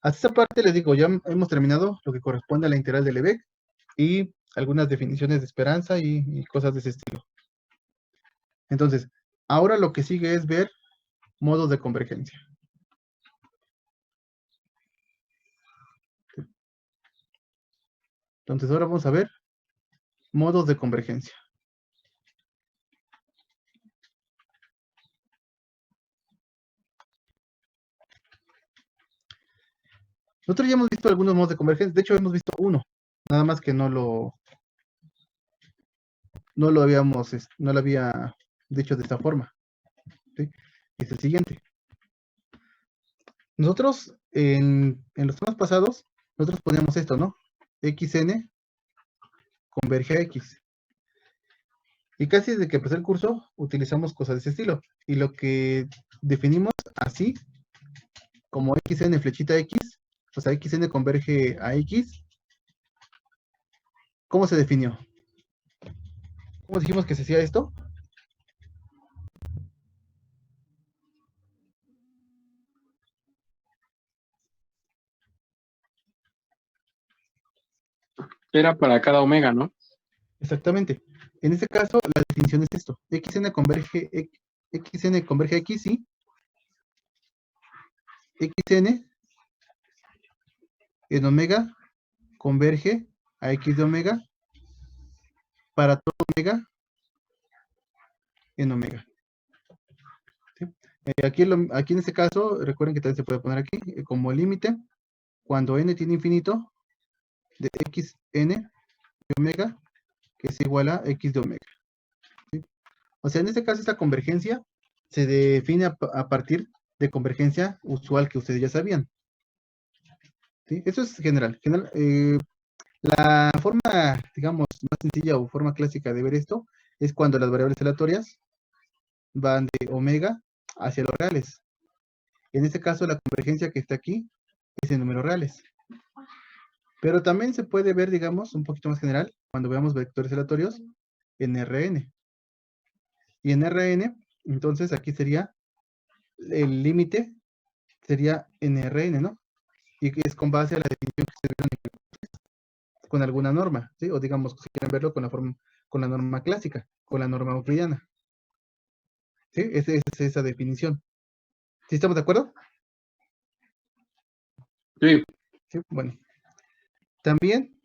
esta parte les digo, ya hemos terminado lo que corresponde a la integral de Lebesgue y algunas definiciones de esperanza y cosas de ese estilo. Entonces, ahora lo que sigue es ver modos de convergencia. Entonces, ahora vamos a ver modos de convergencia. Nosotros ya hemos visto algunos modos de convergencia, de hecho hemos visto uno, nada más que no lo había dicho de esta forma. ¿Sí? Es el siguiente. Nosotros, en los temas pasados, nosotros poníamos esto, ¿no? xn converge a x. Y casi desde que empezó el curso, utilizamos cosas de ese estilo. Y lo que definimos así, como xn flechita x, o sea, xn converge a x, ¿cómo se definió? ¿Cómo dijimos que se hacía esto? Era para cada omega, ¿no? Exactamente. En este caso, la definición es esto. xn converge a x y xn en omega converge a x de omega para todo omega en omega. ¿Sí? Aquí en este caso, recuerden que también se puede poner aquí como límite, cuando n tiene infinito, de xn de omega, que es igual a x de omega. ¿Sí? O sea, en este caso, esta convergencia se define a partir de convergencia usual que ustedes ya sabían. ¿Sí? Eso es general. La forma, digamos, más sencilla o forma clásica de ver esto es cuando las variables aleatorias van de omega hacia los reales. En este caso, la convergencia que está aquí es en números reales. Pero también se puede ver, digamos, un poquito más general, cuando veamos vectores aleatorios en Rn. Y en Rn, entonces aquí sería, el límite sería en Rn, ¿no? Y que es con base a la definición que se vieron con alguna norma, ¿sí? O digamos, si quieren verlo con la norma clásica, con la norma euclidiana. ¿Sí? Es esa definición. ¿Sí estamos de acuerdo? Sí. Sí, bueno. También,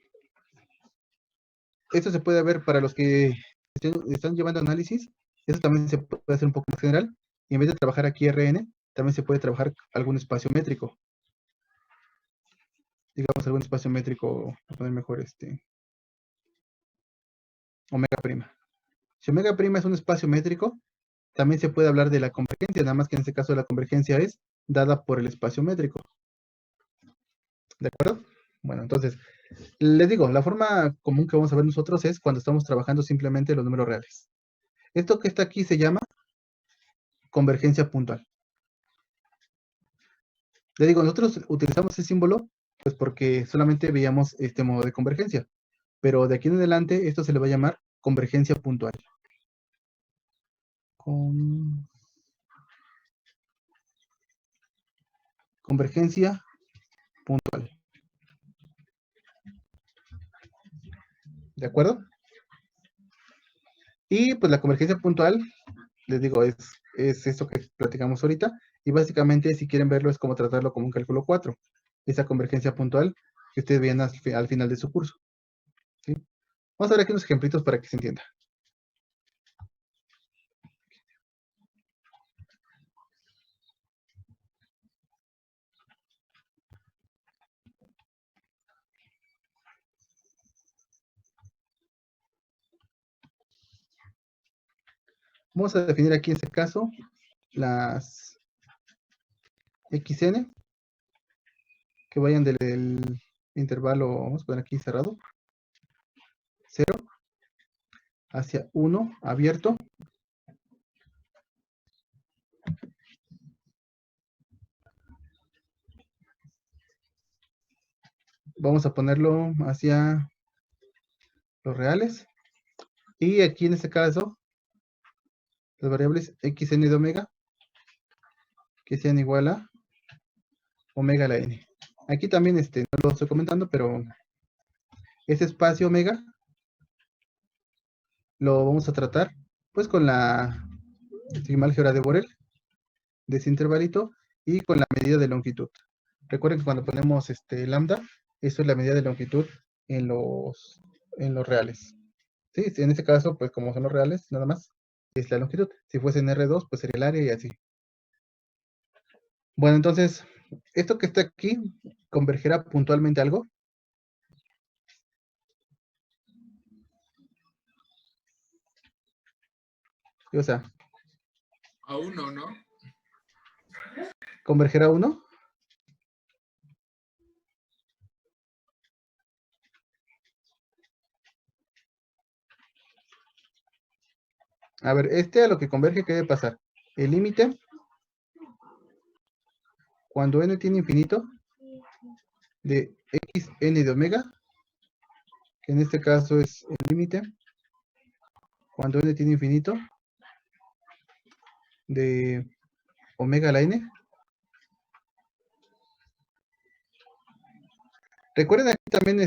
esto se puede ver para los que están llevando análisis, eso también se puede hacer un poco más general, y en vez de trabajar aquí Rn, también se puede trabajar algún espacio métrico. Digamos, algún espacio métrico, voy a poner mejor omega prima. Si omega prima es un espacio métrico, también se puede hablar de la convergencia, nada más que en este caso la convergencia es dada por el espacio métrico. ¿De acuerdo? Bueno, entonces, les digo, la forma común que vamos a ver nosotros es cuando estamos trabajando simplemente los números reales. Esto que está aquí se llama convergencia puntual. Les digo, nosotros utilizamos ese símbolo pues porque solamente veíamos este modo de convergencia, pero de aquí en adelante esto se le va a llamar convergencia puntual. Convergencia puntual. ¿De acuerdo? Y pues la convergencia puntual, les digo, es esto que platicamos ahorita. Y básicamente, si quieren verlo, es como tratarlo como un cálculo 4. Esa convergencia puntual que ustedes vean al final de su curso. ¿Sí? Vamos a ver aquí unos ejemplitos para que se entienda. Vamos a definir aquí en este caso las xn que vayan del intervalo, vamos a poner aquí cerrado, 0 hacia 1 abierto. Vamos a ponerlo hacia los reales. Y aquí en este caso, las variables xn de omega, que sean igual a omega a la n. Aquí también no lo estoy comentando, pero ese espacio omega lo vamos a tratar pues con la sigma-álgebra de Borel, de ese intervalito, y con la medida de longitud. Recuerden que cuando ponemos lambda, eso es la medida de longitud en los reales. ¿Sí? En este caso, pues como son los reales, nada más, es la longitud. Si fuese en R2, pues sería el área y así. Bueno, entonces, esto que está aquí, ¿convergerá puntualmente a algo? O sea, A uno, ¿no? ¿convergerá a 1? A ver, a lo que converge, ¿qué debe pasar? El límite, cuando n tiene infinito, de xn de omega, que en este caso es el límite, cuando n tiene infinito, de omega a la n. Recuerden aquí también,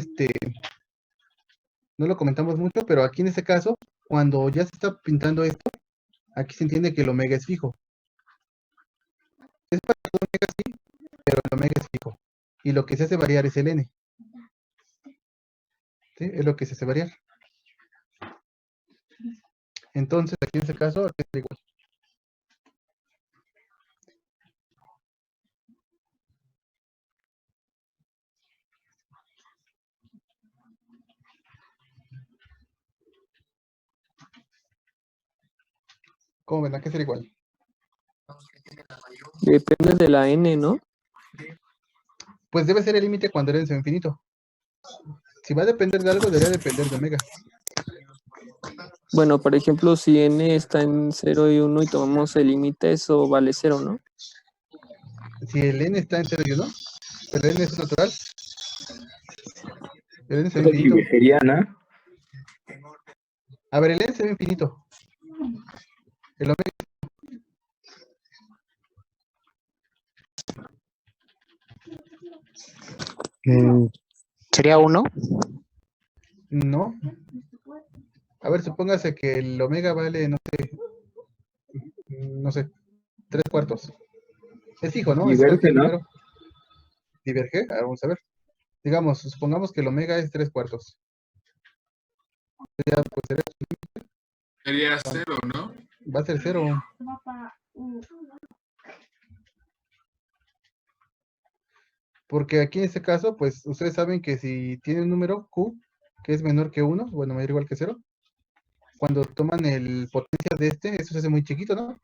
no lo comentamos mucho, pero aquí en este caso, cuando ya se está pintando esto, aquí se entiende que el omega es fijo. Es para el omega sí, pero el omega es fijo. Y lo que se hace variar es el n. ¿Sí? Es lo que se hace variar. Entonces, aquí en este caso, aquí está igual. ¿Cómo ven? ¿A qué será igual? Depende de la n, ¿no? Pues debe ser el límite cuando el n sea infinito. Si va a depender de algo, debería depender de omega. Bueno, por ejemplo, si n está en 0 y 1 y tomamos el límite, eso vale 0, ¿no? Si el n está en 0 y 1, el n es natural. El n se ve infinito. Siberiana. A ver, el n se ve infinito. El omega ¿Sería 1? no. A ver, supóngase que el omega vale, no sé, 3/4. Es fijo, ¿no? Es Diverge, cualquier ¿no? número. ¿Diverge? Vamos a ver. Digamos, supongamos que el omega es 3/4. Ya, pues Sería 0, ¿no? va a ser 0. Porque aquí en este caso, pues ustedes saben que si tiene un número Q que es menor que 1, bueno, mayor o igual que 0, cuando toman el potencial de este, eso se hace muy chiquito, ¿no?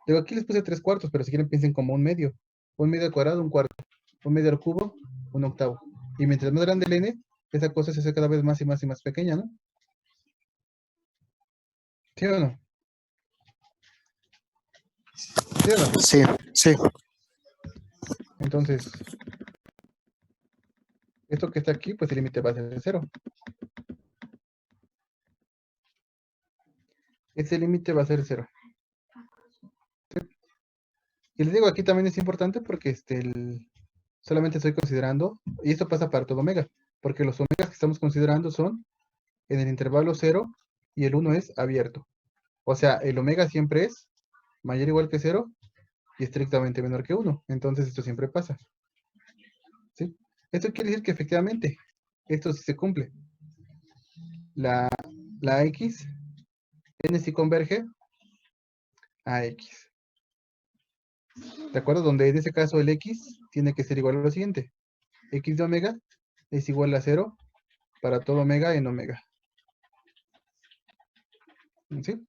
Digo, aquí les puse 3/4, pero si quieren piensen como un medio. Un medio al cuadrado, un cuarto. Un medio al cubo, un octavo. Y mientras más grande el n, esa cosa se hace cada vez más y más y más pequeña, ¿no? ¿Sí o no? ¿Sí o no? Sí, sí. Entonces, esto que está aquí, pues el límite va a ser 0. Ese límite va a ser 0. ¿Sí? Y les digo, aquí también es importante porque solamente estoy considerando, y esto pasa para todo omega, porque los omegas que estamos considerando son en el intervalo 0 y el 1 es abierto. O sea, el omega siempre es mayor o igual que 0 y estrictamente menor que 1. Entonces esto siempre pasa. ¿Sí? Esto quiere decir que efectivamente esto sí se cumple. La x, n sí converge a x. ¿De acuerdo? Donde en ese caso el x tiene que ser igual a lo siguiente. X de omega es igual a 0 para todo omega en omega. ¿Sí?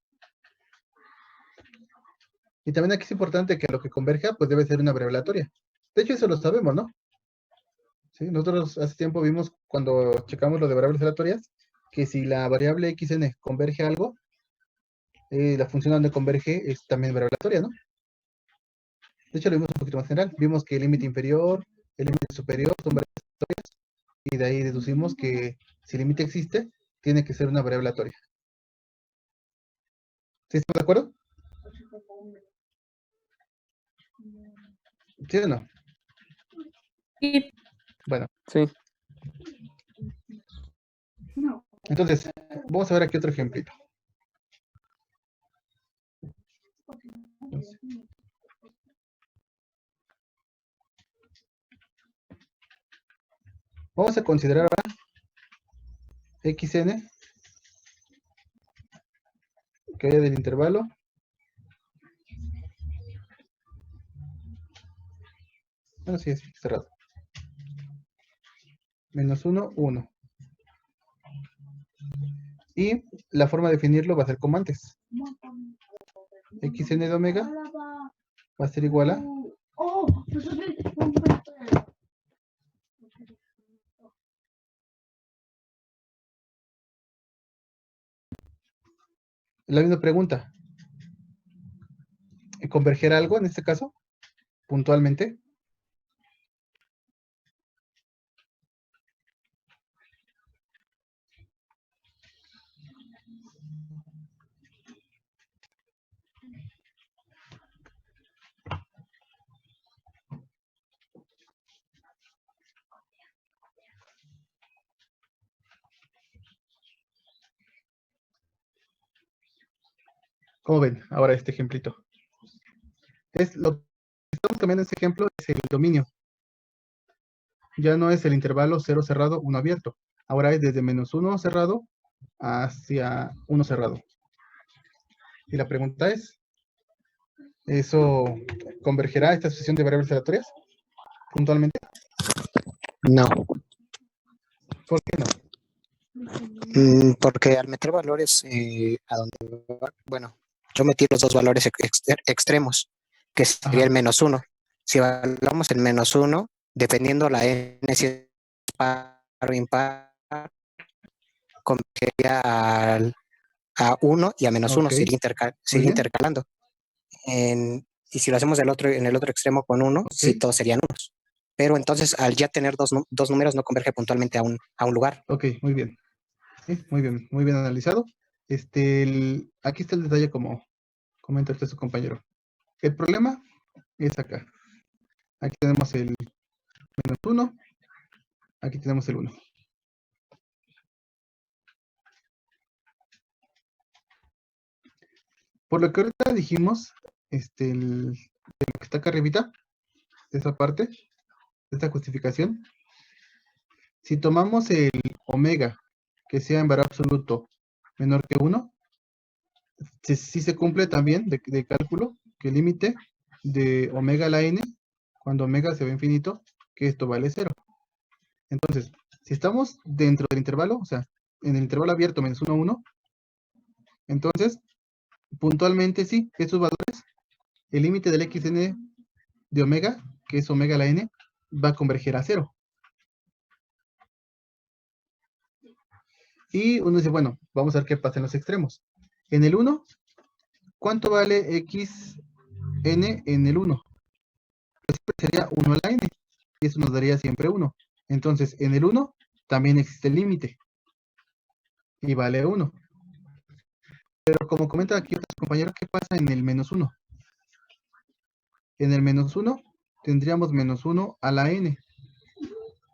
Y también aquí es importante que lo que converja pues debe ser una variable aleatoria. De hecho eso lo sabemos, ¿no? ¿Sí? Nosotros hace tiempo vimos cuando checamos lo de variables aleatorias que si la variable xn converge a algo, la función donde converge es también variable aleatoria, ¿no? De hecho lo vimos un poquito más general. Vimos que el límite inferior, el límite superior son variables aleatorias y de ahí deducimos que si el límite existe, tiene que ser una variable aleatoria. ¿Sí estamos de acuerdo? ¿Sí o no? Sí. Bueno, Sí. entonces, vamos a ver aquí otro ejemplito. Vamos a considerar ahora xn que haya del intervalo bueno, sí, es cerrado. Menos 1, 1. Y la forma de definirlo va a ser como antes. Xn de omega va a ser igual a la misma pregunta. ¿Converger algo en este caso? Puntualmente. ¿Cómo ven? Ahora este ejemplito. Lo que estamos cambiando en este ejemplo es el dominio. Ya no es el intervalo 0 cerrado, 1 abierto. Ahora es desde menos 1 cerrado hacia 1 cerrado. Y la pregunta es, ¿eso convergerá a esta sucesión de variables aleatorias puntualmente? No, ¿Por qué no? porque al meter valores bueno, yo metí los dos valores extremos, que sería Ajá. el -1. Si evaluamos el -1, dependiendo la n si es par o impar, convergería a 1 y a -1, Ok, sería muy bien. intercalando. Y si lo hacemos en el otro extremo con 1, sí, Ok. todos serían 1. Pero entonces, al ya tener dos números, no converge puntualmente a un lugar. Ok, muy bien. Sí, muy bien analizado. Aquí está el detalle como comenta su compañero. El problema es acá. Aquí tenemos el -1, aquí tenemos el 1. Por lo que ahorita dijimos, de lo que está acá arribita, de esa parte, de esta justificación, si tomamos el omega, que sea en valor absoluto menor que 1, sí se cumple también de cálculo que el límite de omega a la n, cuando omega se ve infinito, que esto vale 0. Entonces, si estamos dentro del intervalo, o sea, en el intervalo abierto -1, 1, entonces, puntualmente sí, estos valores, el límite del xn de omega, que es omega a la n, va a converger a 0. Y uno dice, bueno, vamos a ver qué pasa en los extremos. En el 1, ¿cuánto vale xn en el 1? Pues sería 1 a la n, y eso nos daría siempre 1. Entonces, en el 1 también existe el límite, y vale 1. Pero como comenta aquí otros compañeros, ¿qué pasa en el -1? En el -1 tendríamos -1 a la n,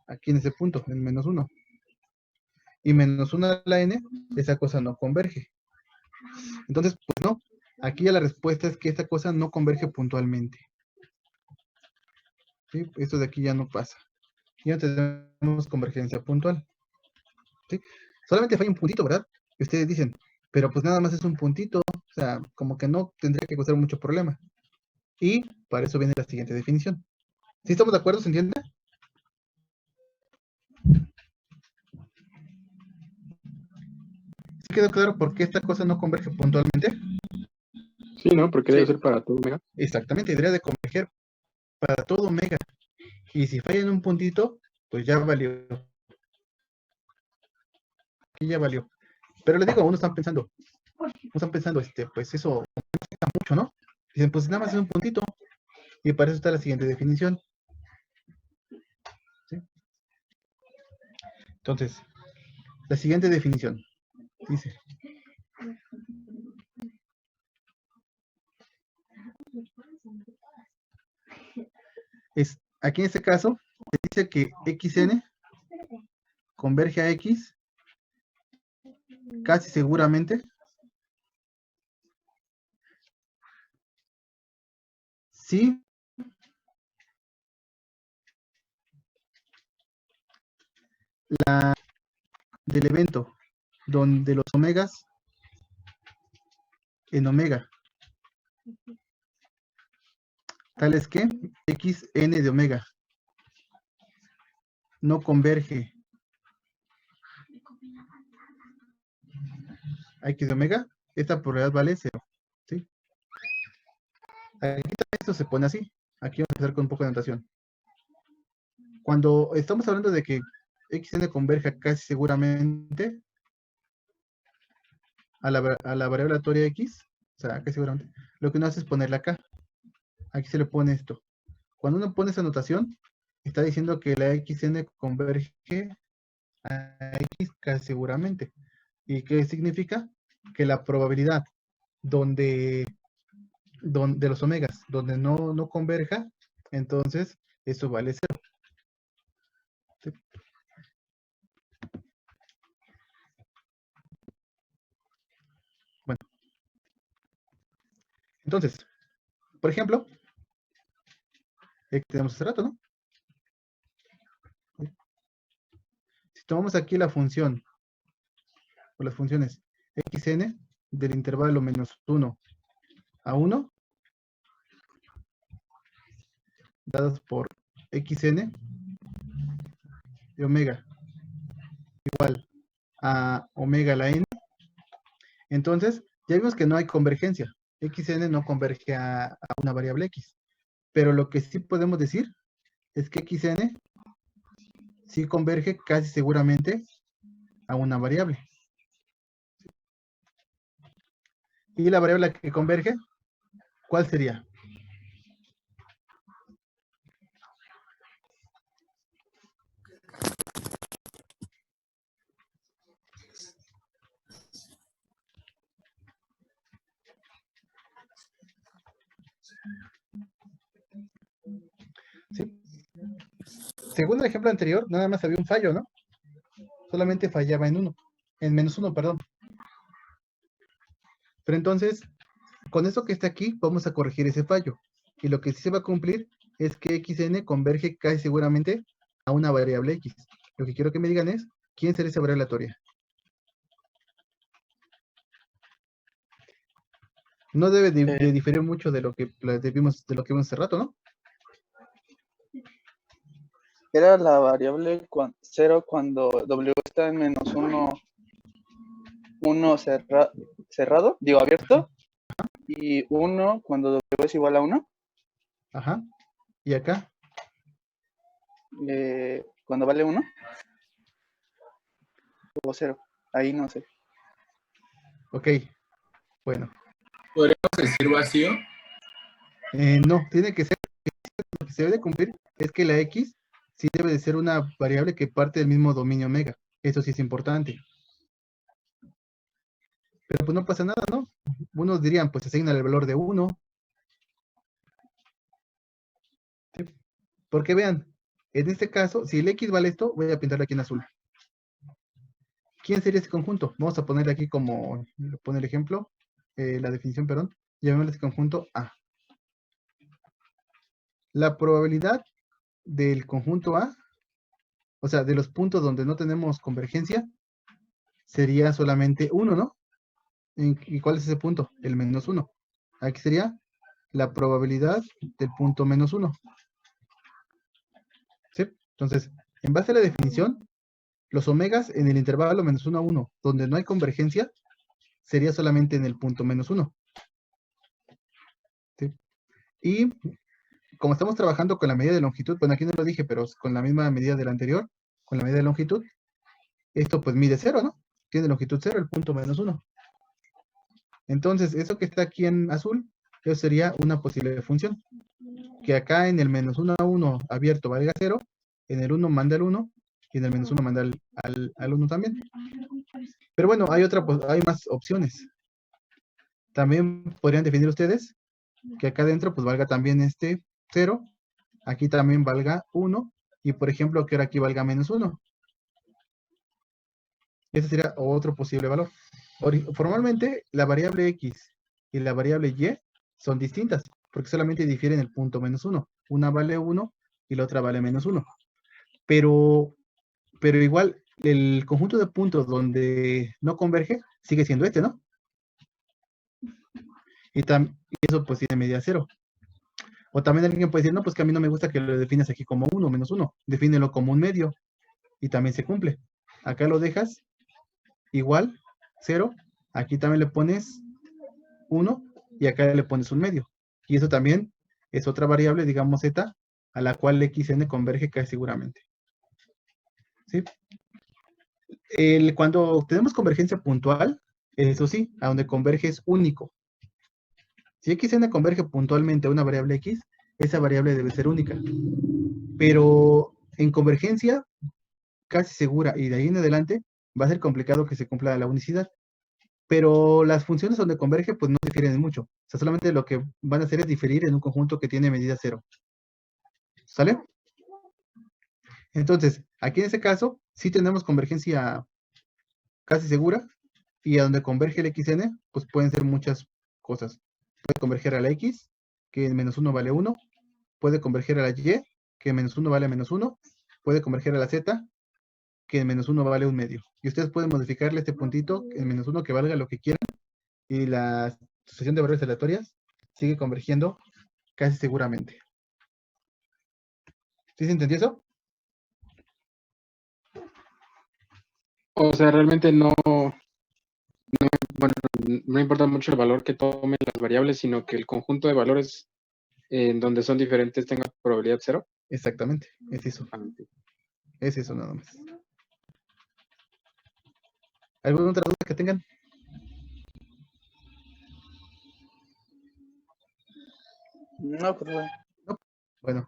aquí en ese punto, en el -1. Y -1 a la n, esa cosa no converge. Entonces, pues no, aquí ya la respuesta es que esta cosa no converge puntualmente. ¿Sí? Esto de aquí ya no pasa. Ya no tenemos convergencia puntual. ¿Sí? Solamente falla un puntito, ¿verdad? Y ustedes dicen, pero pues nada más es un puntito, o sea, como que no tendría que causar mucho problema. Y para eso viene la siguiente definición. ¿Sí estamos de acuerdo? ¿Se entiende? ¿Sí quedó claro por qué esta cosa no converge puntualmente? Sí, ¿no? Porque debe Sí. ser para todo omega. Exactamente, debería de converger para todo omega. Y si falla en un puntito, pues ya valió. Aquí ya valió. Pero les digo, uno están pensando, pues eso complica mucho, ¿no? Dicen, pues nada más es un puntito. Y para eso está la siguiente definición. ¿Sí? Entonces, la siguiente definición dice: aquí en este caso, dice que xn converge a x casi seguramente si la del evento donde los omegas en omega tales que xn de omega no converge a x de omega, esta probabilidad vale 0. ¿Sí? Aquí también esto se pone así. Aquí vamos a empezar con un poco de notación. Cuando estamos hablando de que xn converja casi seguramente a la variable aleatoria x, o sea, casi seguramente, lo que uno hace es ponerla acá. Aquí se le pone esto. Cuando uno pone esa notación, está diciendo que la xn converge a x casi seguramente. ¿Y qué significa? Que la probabilidad donde los omegas, donde no converja, entonces eso vale 0. ¿Sí? Bueno, entonces, por ejemplo, tenemos hace rato, ¿no? Si tomamos aquí la función, o las funciones xn del intervalo menos 1 a 1, dadas por xn de omega igual a omega a la n. Entonces, ya vimos que no hay convergencia. Xn no converge a una variable x. Pero lo que sí podemos decir es que xn sí converge casi seguramente a una variable. ¿Y la variable que converge? ¿Cuál sería? ¿Sí? Según el ejemplo anterior, nada más había un fallo, ¿no? Solamente fallaba en menos 1, perdón. Pero entonces, con eso que está aquí, vamos a corregir ese fallo. Y lo que sí se va a cumplir es que xn converge casi seguramente a una variable x. Lo que quiero que me digan es, ¿quién será esa variable aleatoria? No debe de diferir mucho de lo que vimos hace rato, ¿no? Era la variable 0 cuando W está en menos 1 cerrado, digo abierto, y 1 cuando W es igual a 1. Ajá. ¿Y acá? Cuando vale 1 o 0, ahí no sé. Ok. Bueno. ¿Podríamos decir vacío? No, tiene que ser, lo que se debe de cumplir es que la x sí debe de ser una variable que parte del mismo dominio omega. Eso sí es importante. Pero pues no pasa nada, ¿no? Unos dirían, pues asigna el valor de 1. ¿Sí? Porque vean, en este caso, si el x vale esto, voy a pintarlo aquí en azul. ¿Quién sería ese conjunto? Vamos a ponerle aquí como, pone el ejemplo, la definición, perdón. Llamémosle este conjunto A. La probabilidad del conjunto A, o sea, de los puntos donde no tenemos convergencia, sería solamente 1, ¿no? ¿Y cuál es ese punto? El menos 1. Aquí sería la probabilidad del punto menos 1. ¿Sí? Entonces, en base a la definición, los omegas en el intervalo menos 1 a 1, donde no hay convergencia, sería solamente en el punto menos 1. ¿Sí? Y como estamos trabajando con la medida de longitud, bueno, aquí no lo dije, pero con la misma medida de la anterior, con la medida de longitud, esto pues mide 0, ¿no? Tiene longitud 0, el punto menos 1. Entonces, eso que está aquí en azul, eso sería una posible función. Que acá en el menos 1 a 1 abierto valga 0, en el 1 manda al 1, y en el menos 1 manda al 1 también. Pero bueno, hay más opciones. También podrían definir ustedes que acá adentro pues valga también este 0, aquí también valga 1, y por ejemplo que ahora aquí valga menos 1. Ese sería otro posible valor. Formalmente, la variable x y la variable y son distintas, porque solamente difieren el punto menos 1. Una vale 1 y la otra vale menos 1. Pero igual, el conjunto de puntos donde no converge sigue siendo este, ¿no? Y eso pues tiene medida 0. O también alguien puede decir, no, pues que a mí no me gusta que lo defines aquí como 1, menos 1. Defínelo como un medio. Y también se cumple. Acá lo dejas igual, 0. Aquí también le pones 1 y acá le pones un medio. Y eso también es otra variable, digamos z, a la cual xn converge casi seguramente. ¿Sí? Cuando tenemos convergencia puntual, eso sí, a donde converge es único. Si xn converge puntualmente a una variable x, esa variable debe ser única. Pero en convergencia casi segura y de ahí en adelante va a ser complicado que se cumpla la unicidad. Pero las funciones donde converge pues no difieren mucho. O sea, solamente lo que van a hacer es diferir en un conjunto que tiene medida 0. ¿Sale? Entonces, aquí en este caso, sí tenemos convergencia casi segura, y a donde converge el xn, pues pueden ser muchas cosas. Puede converger a la x, que en menos 1 vale 1, puede converger a la y, que en menos 1 vale menos 1, puede converger a la z, que en menos 1 vale un medio. Y ustedes pueden modificarle este puntito en menos 1 que valga lo que quieran, y la sucesión de valores aleatorias sigue convergiendo casi seguramente. ¿Sí se entendió eso? O sea, realmente no importa mucho el valor que tomen las variables, sino que el conjunto de valores en donde son diferentes tenga probabilidad 0. Exactamente, es eso. Es eso nada más. ¿Alguna otra duda que tengan? No, pues bueno. Bueno,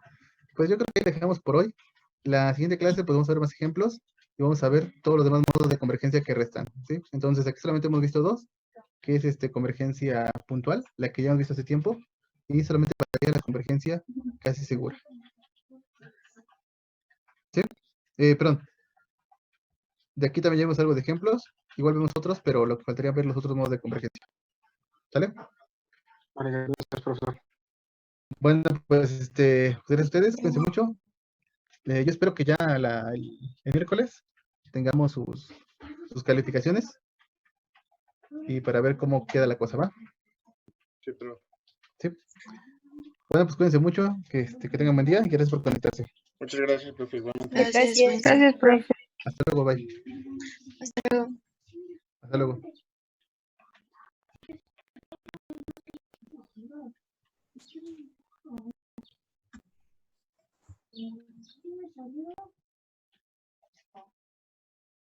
pues yo creo que dejamos por hoy. La siguiente clase pues vamos a ver más ejemplos y vamos a ver todos los demás modos de convergencia que restan, ¿sí? Entonces aquí solamente hemos visto dos, que es convergencia puntual, la que ya hemos visto hace tiempo, y solamente para la convergencia casi segura. ¿Sí? Perdón. De aquí también vemos algo de ejemplos, igual vemos otros, pero lo que faltaría ver los otros modos de convergencia. ¿Sale? Vale, gracias, profesor. Bueno, pues gracias a ustedes, cuídense mucho. Yo espero que ya el miércoles tengamos sus calificaciones y para ver cómo queda la cosa, ¿va? Sí, pero Sí. Bueno, pues cuídense mucho, que tengan buen día y gracias por conectarse. muchas gracias, profe. Igualmente. Gracias. Gracias, profe. Hasta luego, bye. Hasta luego. Hasta luego.